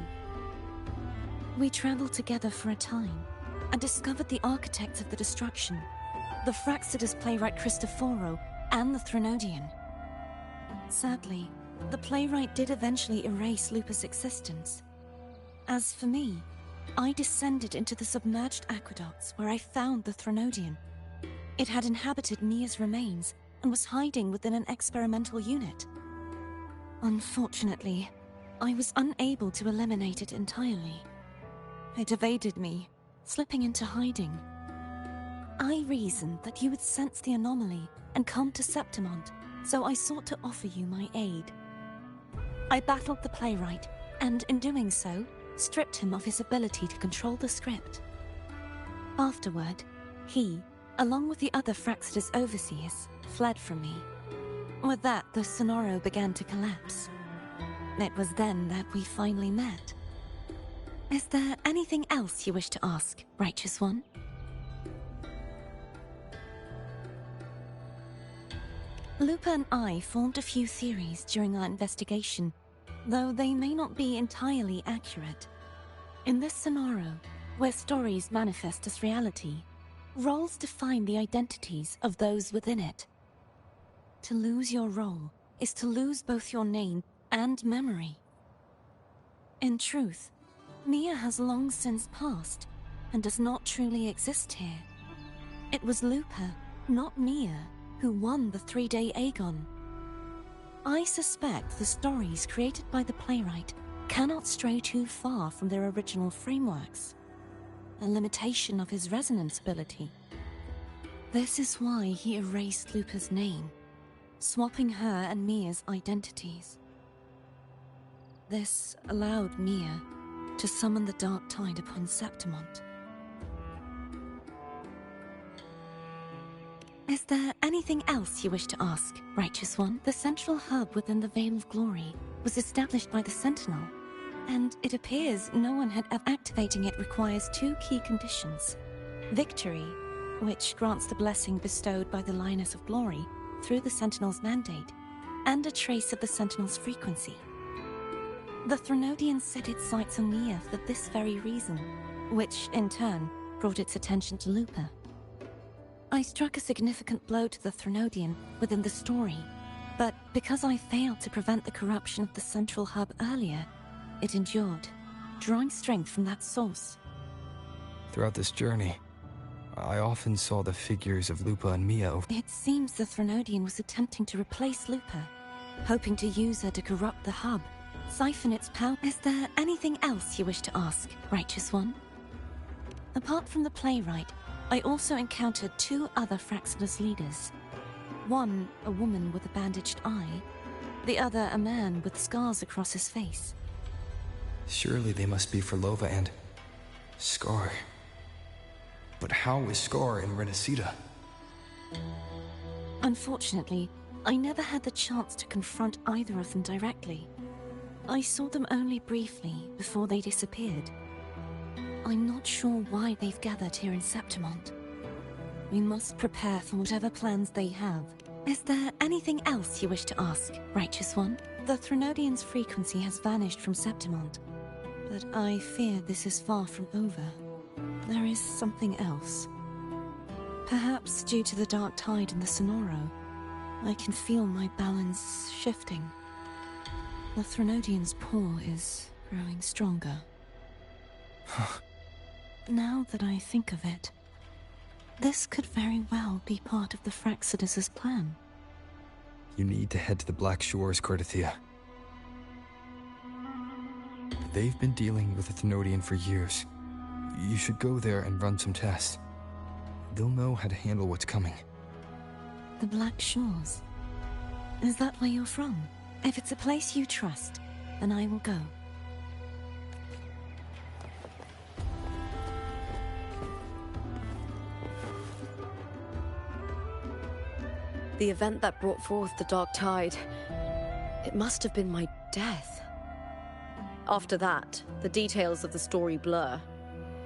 We traveled together for a time, and discovered the architects of the destruction, the Fraxidus playwright Cristoforo, and the Threnodian. Sadly, the playwright did eventually erase Lupa's existence. As for me, I descended into the submerged aqueducts where I found the Threnodian. It had inhabited Nia's remains and was hiding within an experimental unit. Unfortunately, I was unable to eliminate it entirely. It evaded me, slipping into hiding. I reasoned that you would sense the anomaly and come to Septimont, so I sought to offer you my aid. I battled the playwright, and in doing so, stripped him of his ability to control the script. Afterward, he, along with the other Fraxidus overseers, fled from me. With that, the Sonoro began to collapse. It was then that we finally met. Is there anything else you wish to ask, Righteous One? Lupa and I formed a few theories during our investigation, though they may not be entirely accurate. In this Sonoro, where stories manifest as reality, roles define the identities of those within it. To lose your role is to lose both your name and memory. In truth, Mia has long since passed and does not truly exist here. It was Lupa, not Mia, who won the 3-day Aegon. I suspect the stories created by the playwright cannot stray too far from their original frameworks, a limitation of his resonance ability. This is why he erased Lupa's name, swapping her and Mia's identities. This allowed Mia to summon the Dark Tide upon Septimont. Is there anything else you wish to ask, Righteous One? The central hub within the Veil of Glory was established by the Sentinel, and it appears no one had activating it requires 2 key conditions. Victory, which grants the blessing bestowed by the Lioness of Glory through the Sentinel's mandate, and a trace of the Sentinel's frequency. The Threnodian set its sights on Mia for this very reason, which, in turn, brought its attention to Lupa. I struck a significant blow to the Threnodian within the story, but because I failed to prevent the corruption of the central hub earlier, it endured, drawing strength from that source. Throughout this journey, I often saw the figures of Lupa and Mia. It seems the Threnodian was attempting to replace Lupa, hoping to use her to corrupt the hub, siphon its power. Is there anything else you wish to ask, Righteous One? Apart from the playwright, I also encountered 2 other Fraxidus leaders. One, a woman with a bandaged eye, the other a man with scars across his face. Surely they must be for Lova and Scar. But how is Scar in Renacida? Unfortunately, I never had the chance to confront either of them directly. I saw them only briefly before they disappeared. I'm not sure why they've gathered here in Septimont. We must prepare for whatever plans they have. Is there anything else you wish to ask, Righteous One? The Threnodian's frequency has vanished from Septimont, but I fear this is far from over. There is something else. Perhaps due to the Dark Tide in the Sonoro, I can feel my balance shifting. The Threnodian's paw is growing stronger. Now that I think of it, this could very well be part of the Fraxidus' plan. You need to head to the Black Shores, Cordothea. They've been dealing with the Thenodian for years. You should go there and run some tests. They'll know how to handle what's coming. The Black Shores? Is that where you're from? If it's a place you trust, then I will go. The event that brought forth the Dark Tide, it must have been my death. After that, the details of the story blur.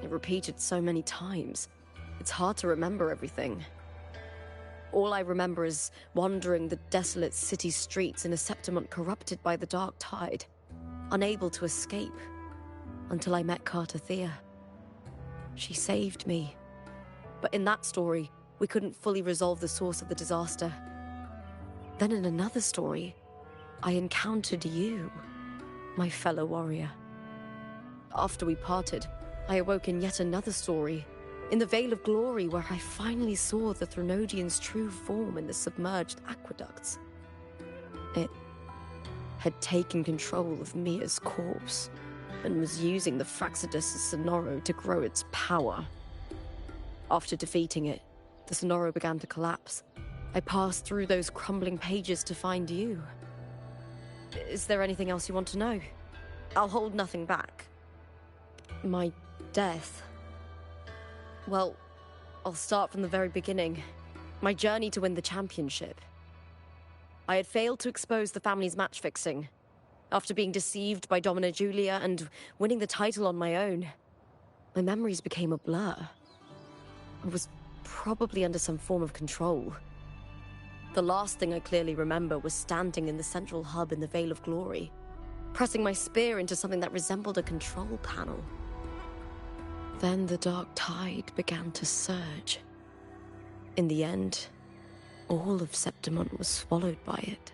It repeated so many times. It's hard to remember everything. All I remember is wandering the desolate city streets in a Septimont corrupted by the Dark Tide, unable to escape, until I met Cartothea. She saved me. But in that story, we couldn't fully resolve the source of the disaster. Then in another story, I encountered you, my fellow warrior. After we parted, I awoke in yet another story, in the Veil of Glory, where I finally saw the Threnodian's true form in the submerged aqueducts. It had taken control of Mia's corpse, and was using the Fraxidus' Sonoro to grow its power. After defeating it, the Sonoro began to collapse. I passed through those crumbling pages to find you. Is there anything else you want to know? I'll hold nothing back. My death. Well, I'll start from the very beginning. My journey to win the championship. I had failed to expose the family's match-fixing. After being deceived by Domina Julia and winning the title on my own, my memories became a blur. I was probably under some form of control. The last thing I clearly remember was standing in the central hub in the Veil of Glory, pressing my spear into something that resembled a control panel. Then the dark tide began to surge. In the end, all of Septimont was swallowed by it.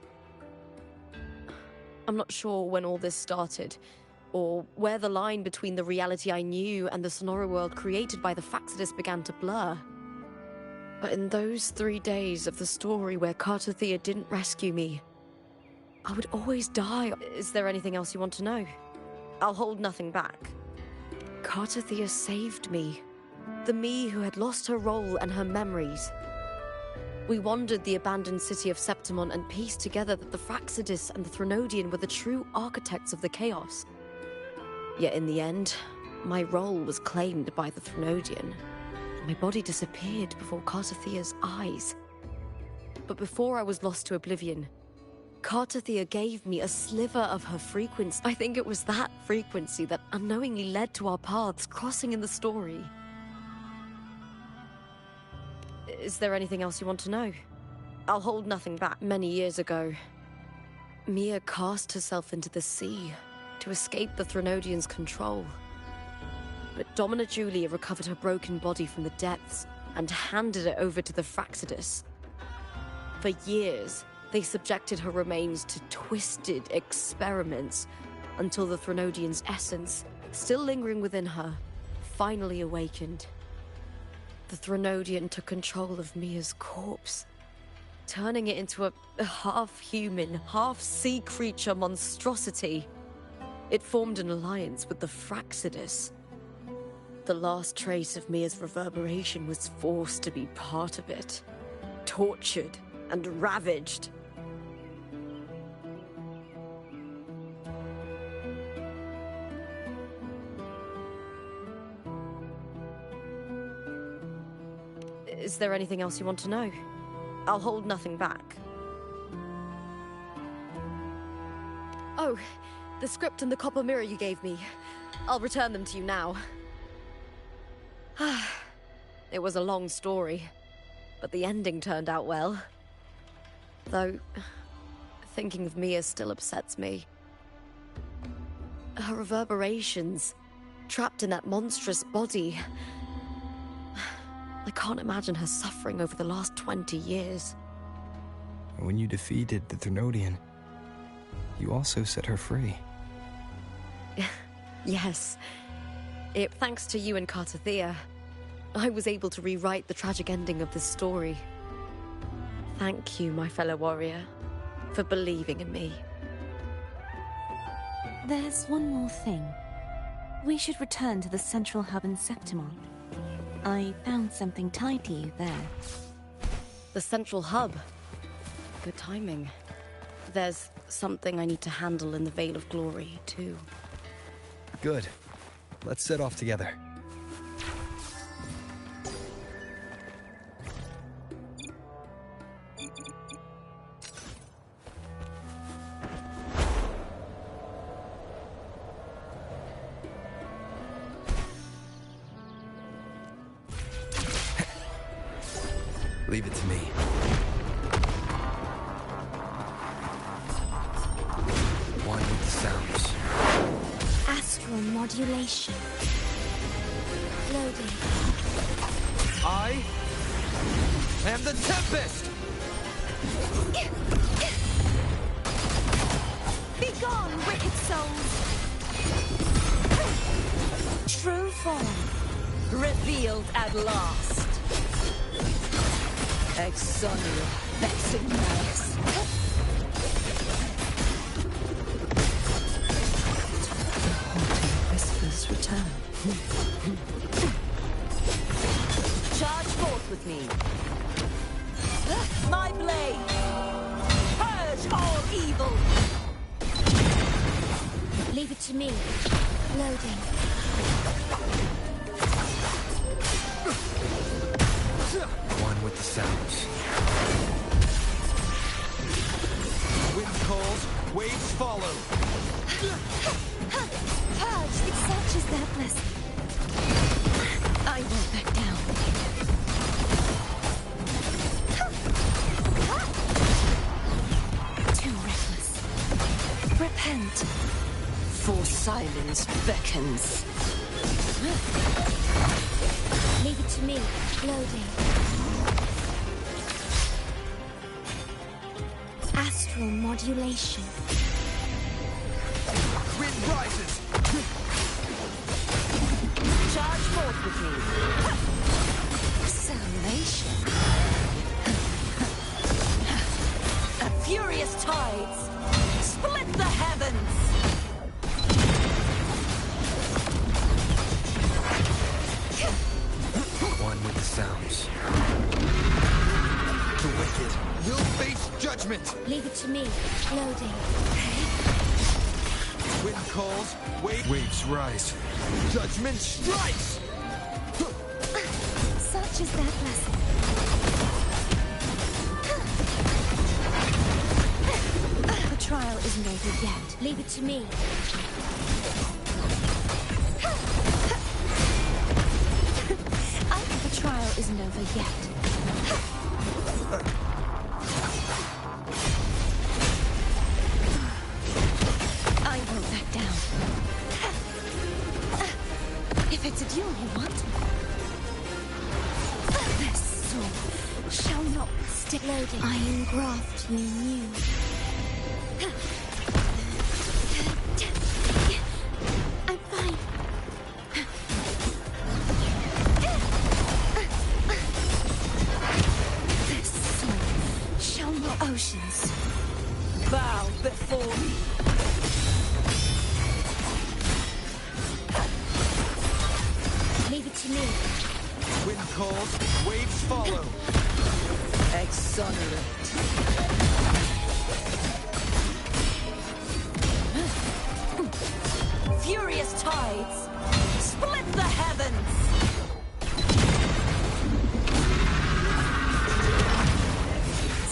I'm not sure when all this started, or where the line between the reality I knew and the Sonoro world created by the Faxidus began to blur. But in those 3 days of the story where Cartothea didn't rescue me, I would always die. Is there anything else you want to know? I'll hold nothing back. Cartothea saved me. The me who had lost her role and her memories. We wandered the abandoned city of Septimont and pieced together that the Fraxidus and the Threnodian were the true architects of the chaos. Yet in the end, my role was claimed by the Threnodian. My body disappeared before Cartothea's eyes. But before I was lost to oblivion, Cartothea gave me a sliver of her frequency. I think it was that frequency that unknowingly led to our paths crossing in the story. Is there anything else you want to know? I'll hold nothing back. Many years ago, Mia cast herself into the sea to escape the Threnodian's control. But Domina Julia recovered her broken body from the depths and handed it over to the Fraxidus. For years, they subjected her remains to twisted experiments until the Threnodian's essence, still lingering within her, finally awakened. The Threnodian took control of Mia's corpse, turning it into a half-human, half-sea creature monstrosity. It formed an alliance with the Fraxidus. The last trace of Mia's reverberation was forced to be part of it, tortured and ravaged. Is there anything else you want to know? I'll hold nothing back. Oh, the script and the copper mirror you gave me. I'll return them to you now. It was a long story, but the ending turned out well. Though, thinking of Mia still upsets me. Her reverberations, trapped in that monstrous body. I can't imagine her suffering over the last 20 years. When you defeated the Threnodian, you also set her free. Yes. Thanks to you and Cartothea, I was able to rewrite the tragic ending of this story. Thank you, my fellow warrior, for believing in me. There's one more thing. We should return to the central hub in Septimont. I found something tied to you there. The central hub? Good timing. There's something I need to handle in the Veil of Glory, too. Good. Let's set off together. Leave it to me. One with the sounds. Astral modulation. Loading. I am the Tempest! Begone, wicked souls! True form, revealed at last. Exonia, vexing malice. Whispers return. Charge forth, forth with me. My blade! Purge all evil! Leave it to me. Loading. One with the sounds. Wind calls, waves follow. Purge, it's such as their blessing. I won't back down. Too reckless. Repent. For silence beckons. Leave it to me. Loading. Astral modulation. Wind rises. Charge forth with me. Salvation. Furious tides. Split the heavens. One with the sounds. The wicked will face judgment. Leave it to me. Loading. Wind calls, waves rise. Judgment strikes. Such is their blessing. The trial isn't over yet. Leave it to me. I think the trial isn't over yet. I won't back down. If it's a duel you want. This sword shall not stick. Loading. I engraft you new. I'm fine. This sword shall not oceans. Bow before me. Leave it to me. Wind calls, waves follow. Exonerate. Furious tides. Split the heavens.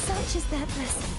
Such is their blessing.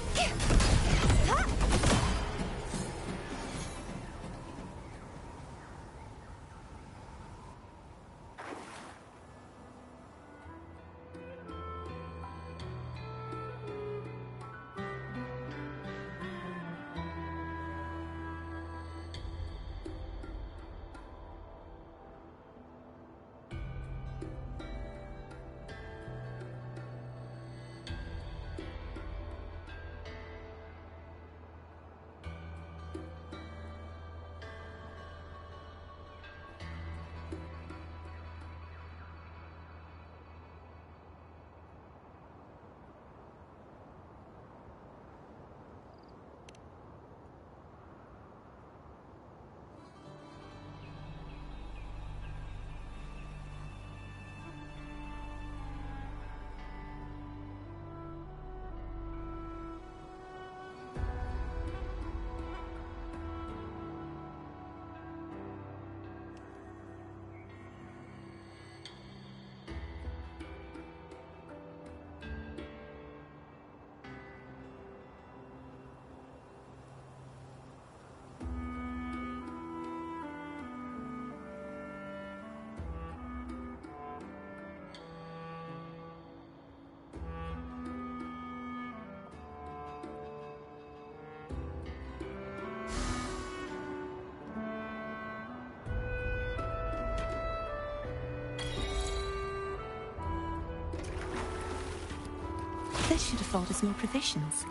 They should have brought us more provisions.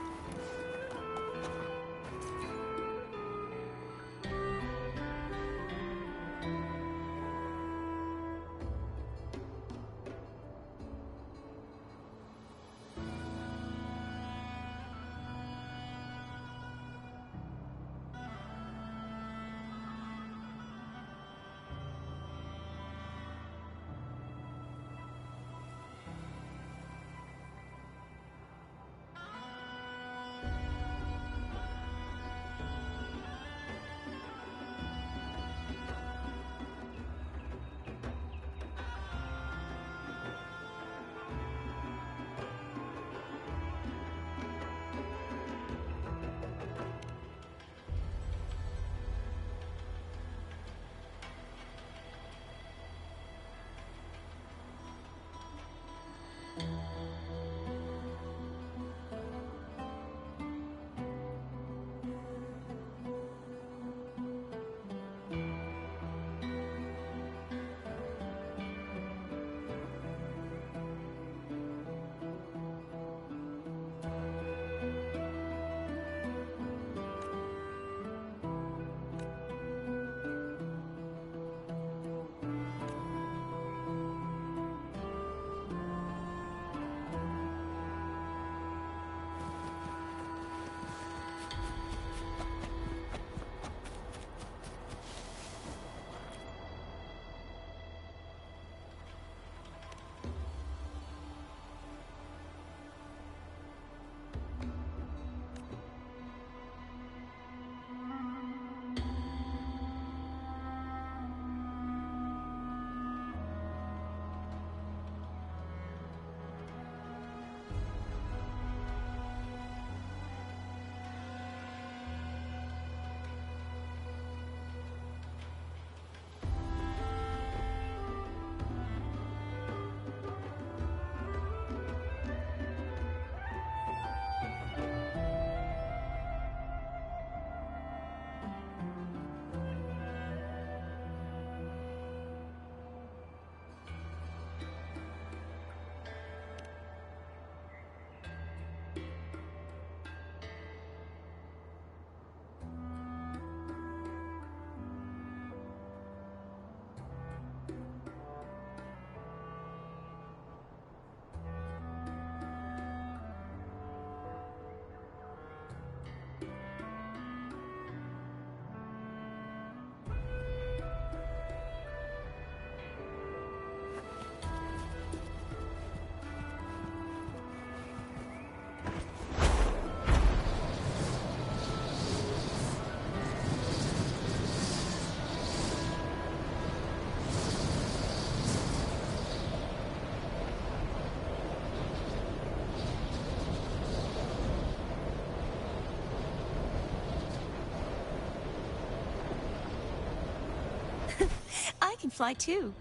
can fly too.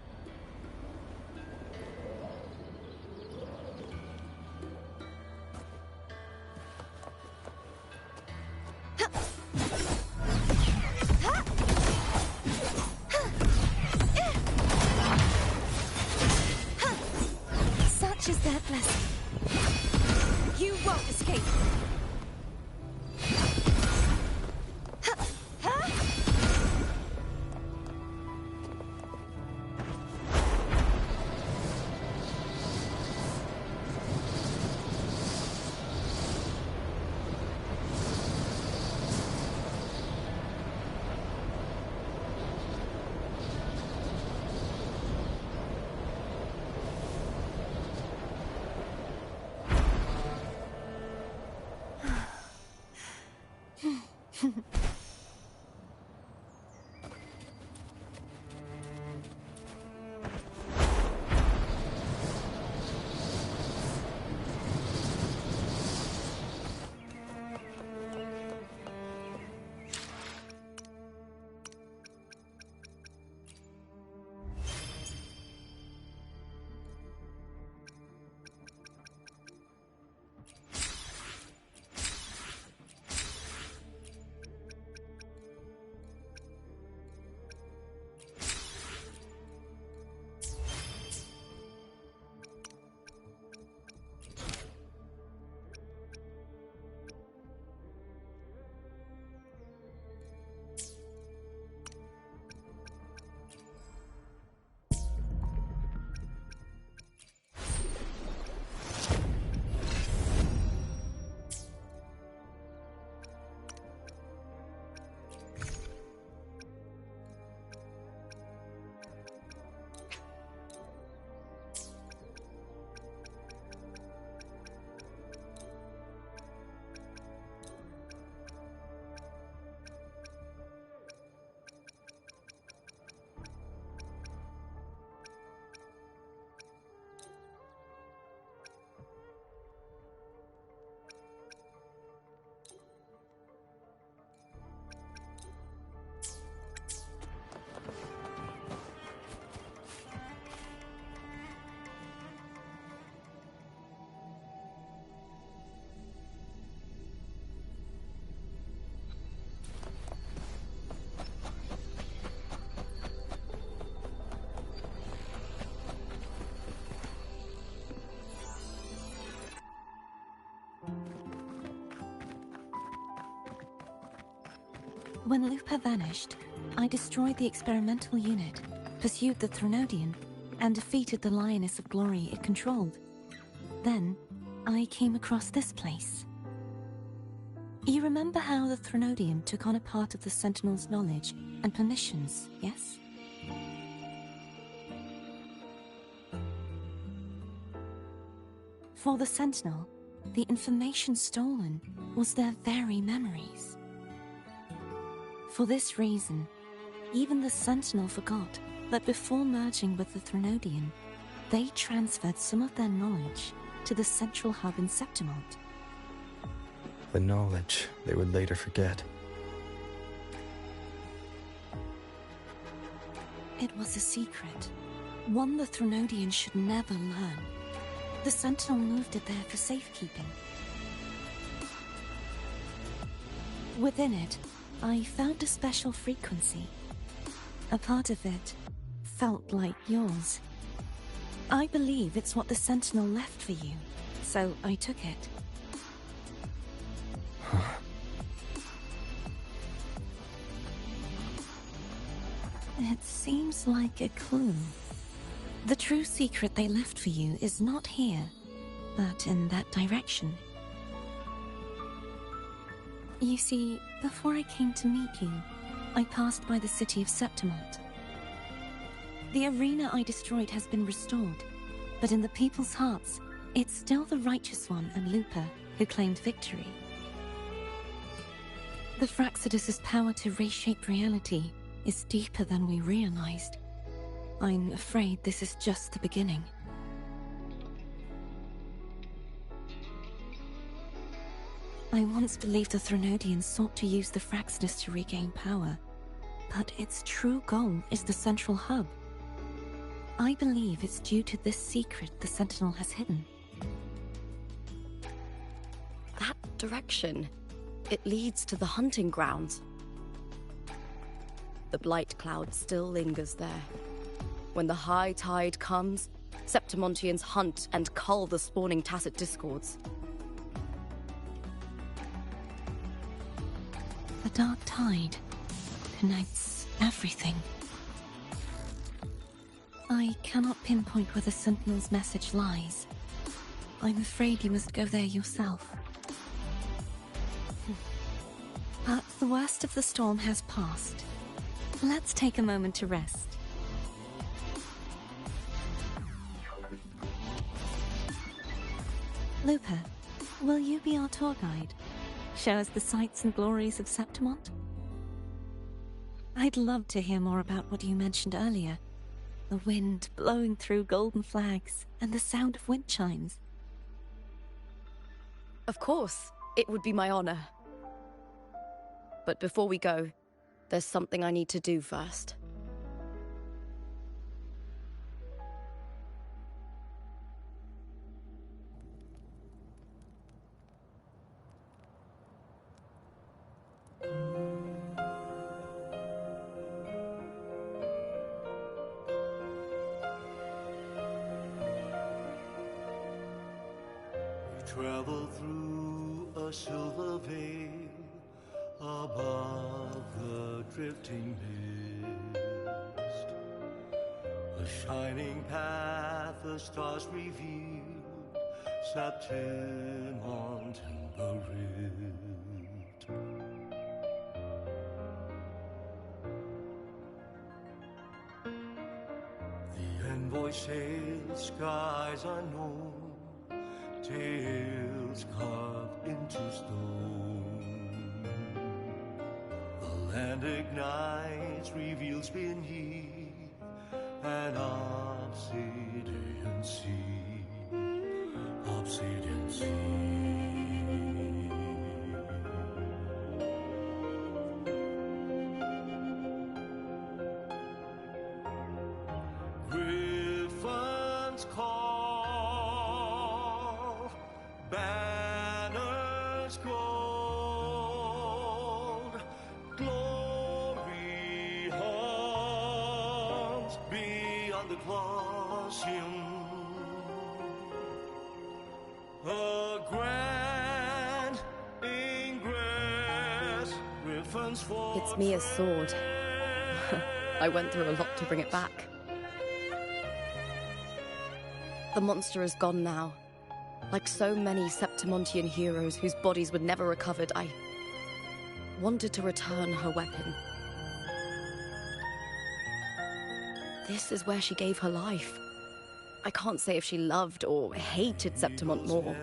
Such is their blessing. You won't escape. When Lupa vanished, I destroyed the experimental unit, pursued the Threnodian, and defeated the Lioness of Glory it controlled. Then, I came across this place. You remember how the Threnodian took on a part of the Sentinel's knowledge and permissions, yes? For the Sentinel, the information stolen was their very memories. For this reason, even the Sentinel forgot that before merging with the Threnodian, they transferred some of their knowledge to the central hub in Septimont. The knowledge they would later forget. It was a secret, one the Threnodian should never learn. The Sentinel moved it there for safekeeping. Within it, I found a special frequency. A part of it felt like yours. I believe it's what the Sentinel left for you, so I took it. It seems like a clue. The true secret they left for you is not here, but in that direction. You see, before I came to meet you, I passed by the city of Septimont. The arena I destroyed has been restored, but in the people's hearts, it's still the Righteous One and Lupa who claimed victory. The Fraxidus' power to reshape reality is deeper than we realized. I'm afraid this is just the beginning. I once believed the Threnodians sought to use the Fraxidus to regain power, but its true goal is the central hub, I believe it's due to this secret the Sentinel has hidden. That direction, it leads to the hunting grounds. The blight cloud still lingers there. When the high tide comes, Septimontians hunt and cull the spawning Tacet Discords. The dark tide connects everything. I cannot pinpoint where the Sentinel's message lies. I'm afraid you must go there yourself. But the worst of the storm has passed. Let's take a moment to rest. Lupa, will you be our tour guide? Show us the sights and glories of Septimont? I'd love to hear more about what you mentioned earlier. The wind blowing through golden flags and the sound of wind chimes. Of course, it would be my honor. But before we go, there's something I need to do first. Travel through a silver veil above the drifting mist. A shining path, the stars revealed, Septimont in the rift. The envoy sails skies unknown, tales carved into stone. The land ignites, reveals beneath an obsidian sea, obsidian sea. Griffins call, banners gold, glory hums beyond the Colosseum. A grand ingress, griffins for It's Mia's sword. I went through a lot to bring it back. The monster is gone now. Like so many Septimontian heroes whose bodies were never recovered, I wanted to return her weapon. This is where she gave her life. I can't say if she loved or hated Septimont more.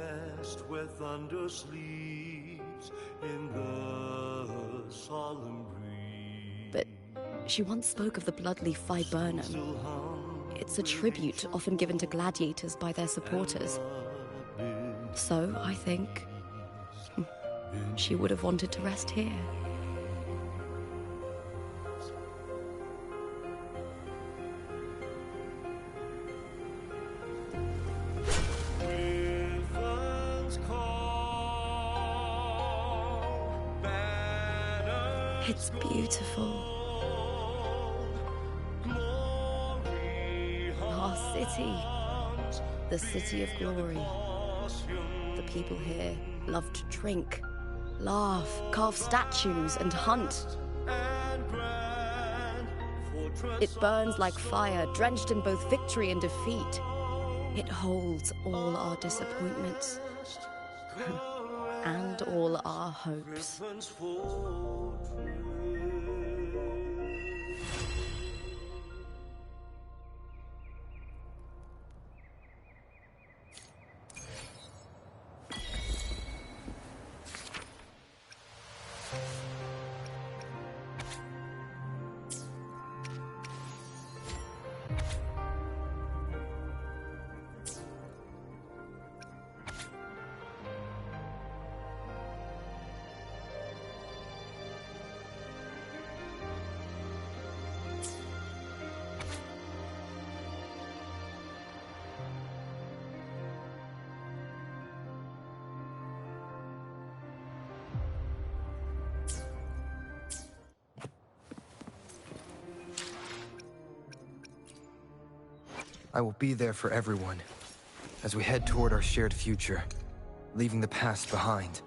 where thunder sleeps in the solemn breeze. But she once spoke of the bloodleaf viburnum. It's a tribute often given to gladiators by their supporters. So, I think, she would have wanted to rest here. It's beautiful. Our city. The city of glory. The people here love to drink, laugh, carve statues, and hunt. It burns like fire, drenched in both victory and defeat. It holds all our disappointments. And all our hopes. I will be there for everyone as we head toward our shared future, leaving the past behind.